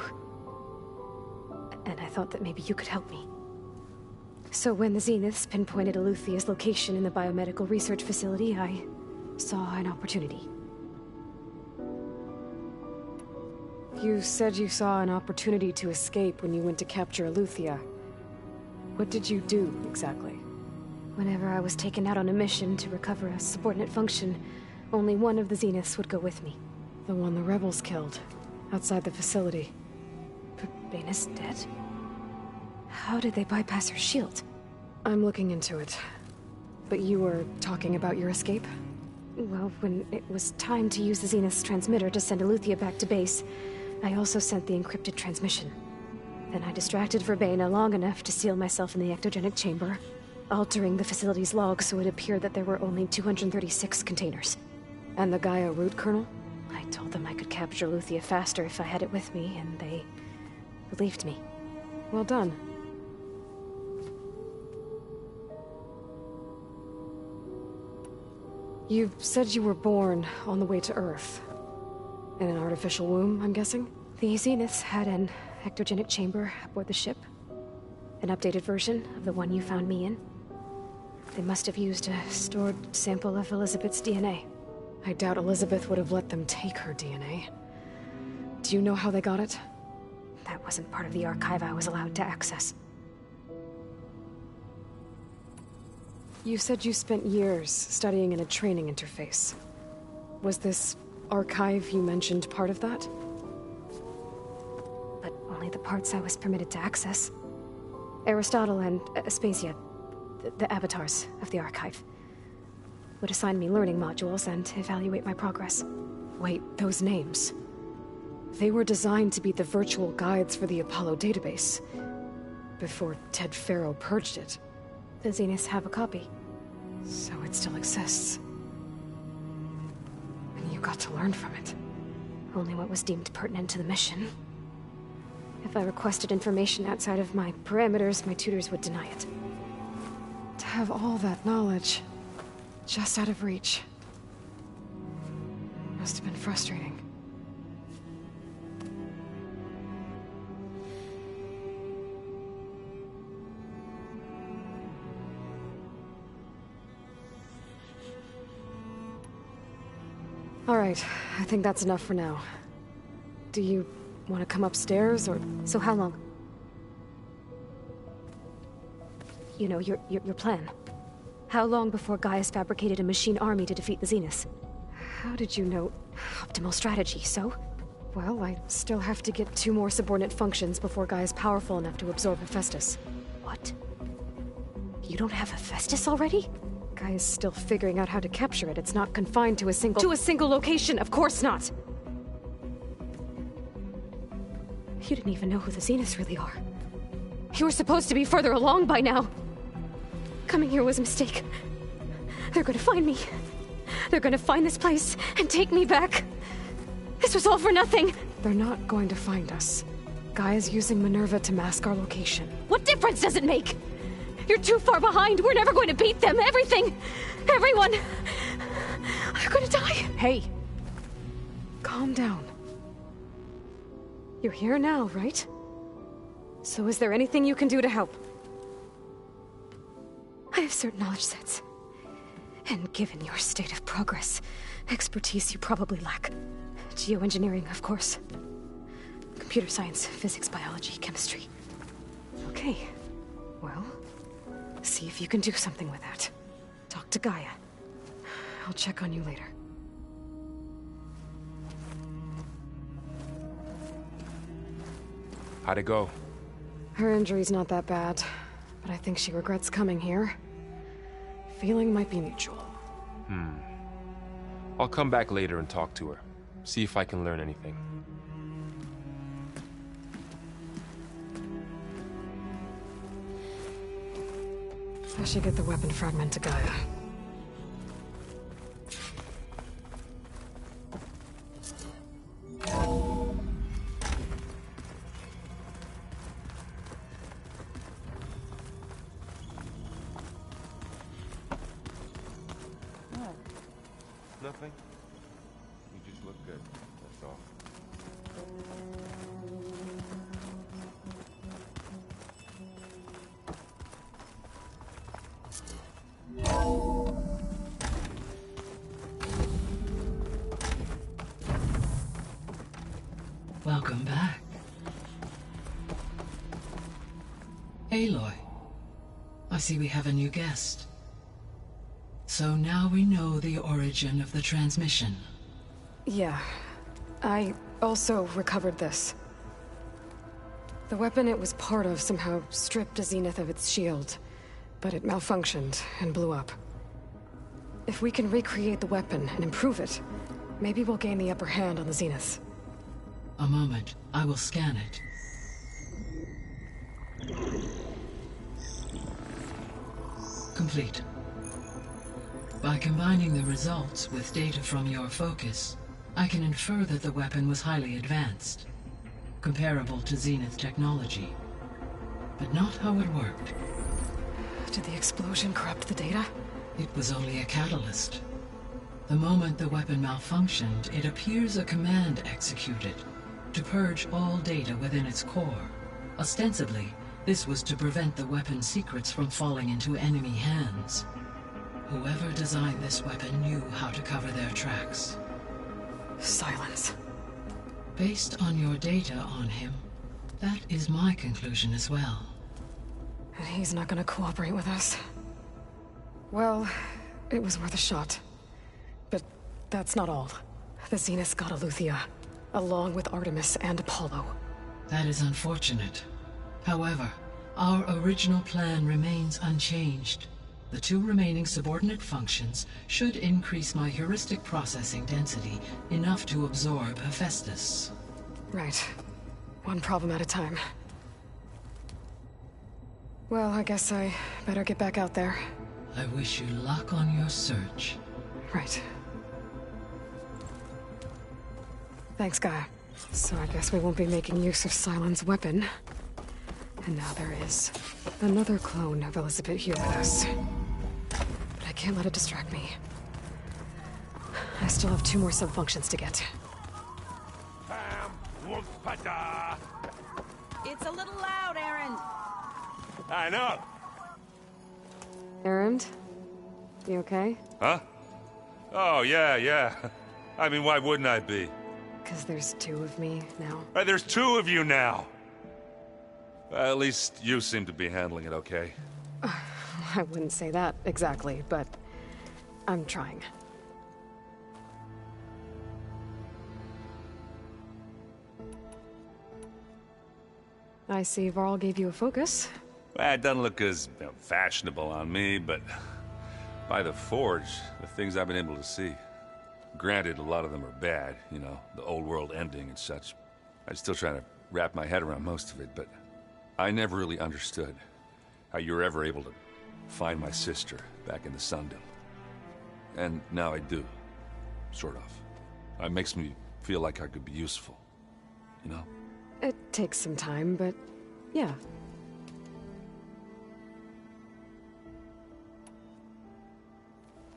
And I thought that maybe you could help me. So when the Zeniths pinpointed Eluthia's location in the biomedical research facility, I saw an opportunity. You said you saw an opportunity to escape when you went to capture Eluthia. What did you do, exactly? Whenever I was taken out on a mission to recover a subordinate function, only one of the Zeniths would go with me. The one the rebels killed, outside the facility. But Baina's dead? How did they bypass her shield? I'm looking into it. But you were talking about your escape? Well, when it was time to use the Zenith's transmitter to send Eluthia back to base, I also sent the encrypted transmission. Then I distracted Verbena long enough to seal myself in the ectogenic chamber, altering the facility's log so it appeared that there were only 236 containers. And the Gaia root kernel? I told them I could capture Eluthia faster if I had it with me, and they believed me. Well done. You said you were born on the way to Earth. In an artificial womb, I'm guessing? The Zeniths had an ectogenic chamber aboard the ship. An updated version of the one you found me in. They must have used a stored sample of Elizabeth's DNA. I doubt Elizabeth would have let them take her DNA. Do you know how they got it? That wasn't part of the archive I was allowed to access. You said you spent years studying in a training interface. Was this archive you mentioned part of that? But only the parts I was permitted to access. Aristotle and Aspasia, the avatars of the archive. would assign me learning modules and evaluate my progress. Wait, those names. They were designed to be the virtual guides for the Apollo database. Before Ted Faro purged it. The Zeniths have a copy. So it still exists. And you got to learn from it. Only what was deemed pertinent to the mission. If I requested information outside of my parameters, my tutors would deny it. To have all that knowledge, just out of reach. Must have been frustrating. All right, I think that's enough for now. Do you want to come upstairs, or... So how long? You know, your plan. How long before Gaius fabricated a machine army to defeat the Zeniths? How did you know? Optimal strategy, so? Well, I still have to get 2 more subordinate functions before Gaia's powerful enough to absorb Hephaestus. What? You don't have Hephaestus already? Gaia's still figuring out how to capture it. It's not confined to a single... To a single location, of course not! You didn't even know who the Zeniths really are. You were supposed to be further along by now. Coming here was a mistake. They're gonna find me. They're gonna find this place and take me back. This was all for nothing. They're not going to find us. Gaia's using Minerva to mask our location. What difference does it make? You're too far behind. We're never going to beat them. Everything. Everyone. They're gonna die. Hey. Calm down. You're here now, right? So is there anything you can do to help? I have certain knowledge sets. And given your state of progress, expertise you probably lack. Geoengineering, of course. Computer science, physics, biology, chemistry. Okay. Well, see if you can do something with that. Talk to Gaia. I'll check on you later. How'd it go? Her injury's not that bad, but I think she regrets coming here. Feeling might be mutual. I'll come back later and talk to her. See if I can learn anything. I should get the weapon fragment to Gaia. Nothing. You just look good, that's all. Welcome back. Aloy, I see we have a new guest. So now we know the origin of the transmission. Yeah. I also recovered this. The weapon it was part of somehow stripped a Zenith of its shield, but it malfunctioned and blew up. If we can recreate the weapon and improve it, maybe we'll gain the upper hand on the Zeniths. A moment, I will scan it. Complete. By combining the results with data from your focus, I can infer that the weapon was highly advanced, comparable to Zenith technology, but not how it worked. Did the explosion corrupt the data? It was only a catalyst. The moment the weapon malfunctioned, it appears a command executed to purge all data within its core. Ostensibly, this was to prevent the weapon's secrets from falling into enemy hands. Whoever designed this weapon knew how to cover their tracks. Silence. Based on your data on him, that is my conclusion as well. And he's not gonna cooperate with us. Well, it was worth a shot. But that's not all. The Zeniths got Eleuthia, along with Artemis and Apollo. That is unfortunate. However, our original plan remains unchanged. The 2 remaining subordinate functions should increase my heuristic processing density enough to absorb Hephaestus. Right. One problem at a time. Well, I guess I better get back out there. I wish you luck on your search. Right. Thanks, Gaia. So I guess we won't be making use of Sylens' weapon. And now there is another clone of Elizabeth here with us. But I can't let it distract me. I still have 2 more subfunctions to get. It's a little loud, Erend. I know. Erend? You okay? Huh? Oh, yeah. I mean, why wouldn't I be? Because there's 2 of me now. There's 2 of you now. At least you seem to be handling it okay. I wouldn't say that exactly, but I'm trying. I see Varl gave you a focus. Well, it doesn't look as fashionable on me, but by the Forge, the things I've been able to see. Granted, a lot of them are bad, you know, the old world ending and such. I'm still trying to wrap my head around most of it, but I never really understood how you were ever able to find my sister back in the Sundom. And now I do, sort of. It makes me feel like I could be useful, you know? It takes some time, but yeah.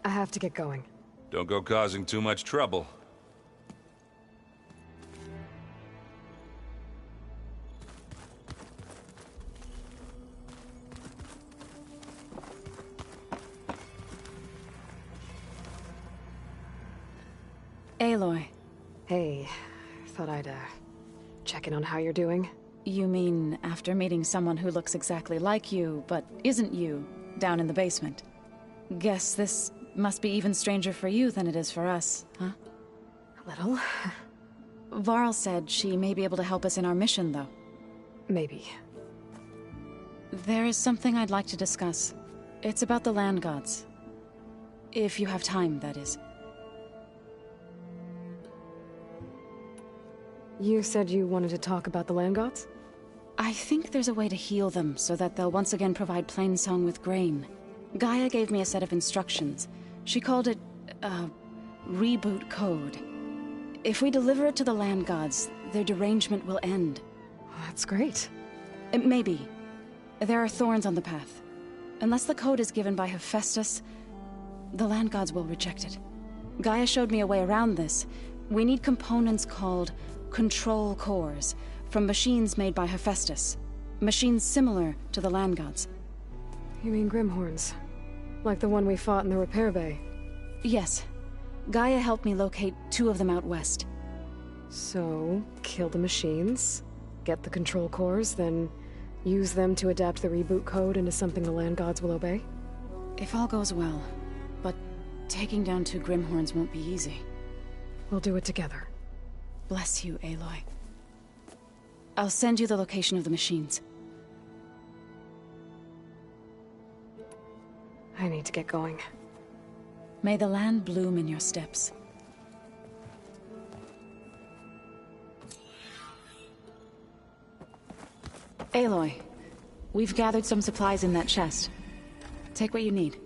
I have to get going. Don't go causing too much trouble. Aloy. Hey, thought I'd, check in on how you're doing. You mean after meeting someone who looks exactly like you, but isn't you, down in the basement? Guess this must be even stranger for you than it is for us, huh? A little. Varl said she may be able to help us in our mission, though. Maybe. There is something I'd like to discuss. It's about the Land Gods. If you have time, that is. You said you wanted to talk about the Land Gods? I think there's a way to heal them so that they'll once again provide Plainsong with grain. Gaia gave me a set of instructions. She called it, reboot code. If we deliver it to the Land Gods, their derangement will end. That's great. Maybe. There are thorns on the path. Unless the code is given by Hephaestus, the Land Gods will reject it. Gaia showed me a way around this. We need components called control cores, from machines made by Hephaestus. Machines similar to the Land Gods. You mean Grimhorns? Like the one we fought in the repair bay? Yes. Gaia helped me locate 2 of them out west. So, kill the machines, get the control cores, then use them to adapt the reboot code into something the Land Gods will obey? If all goes well. But taking down 2 Grimhorns won't be easy. We'll do it together. Bless you, Aloy. I'll send you the location of the machines. I need to get going. May the land bloom in your steps. Aloy, we've gathered some supplies in that chest. Take what you need.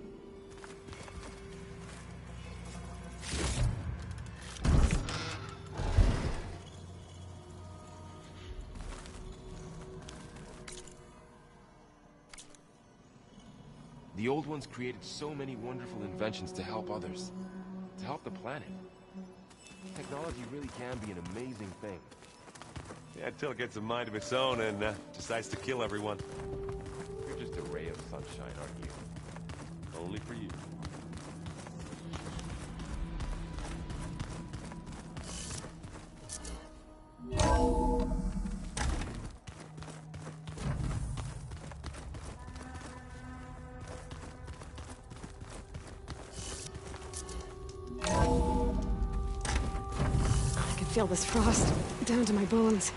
The old ones created so many wonderful inventions to help others. To help the planet. Technology really can be an amazing thing. Yeah, until it gets a mind of its own and decides to kill everyone. You're just a ray of sunshine, aren't you? Only for you. I can feel this frost down to my bones.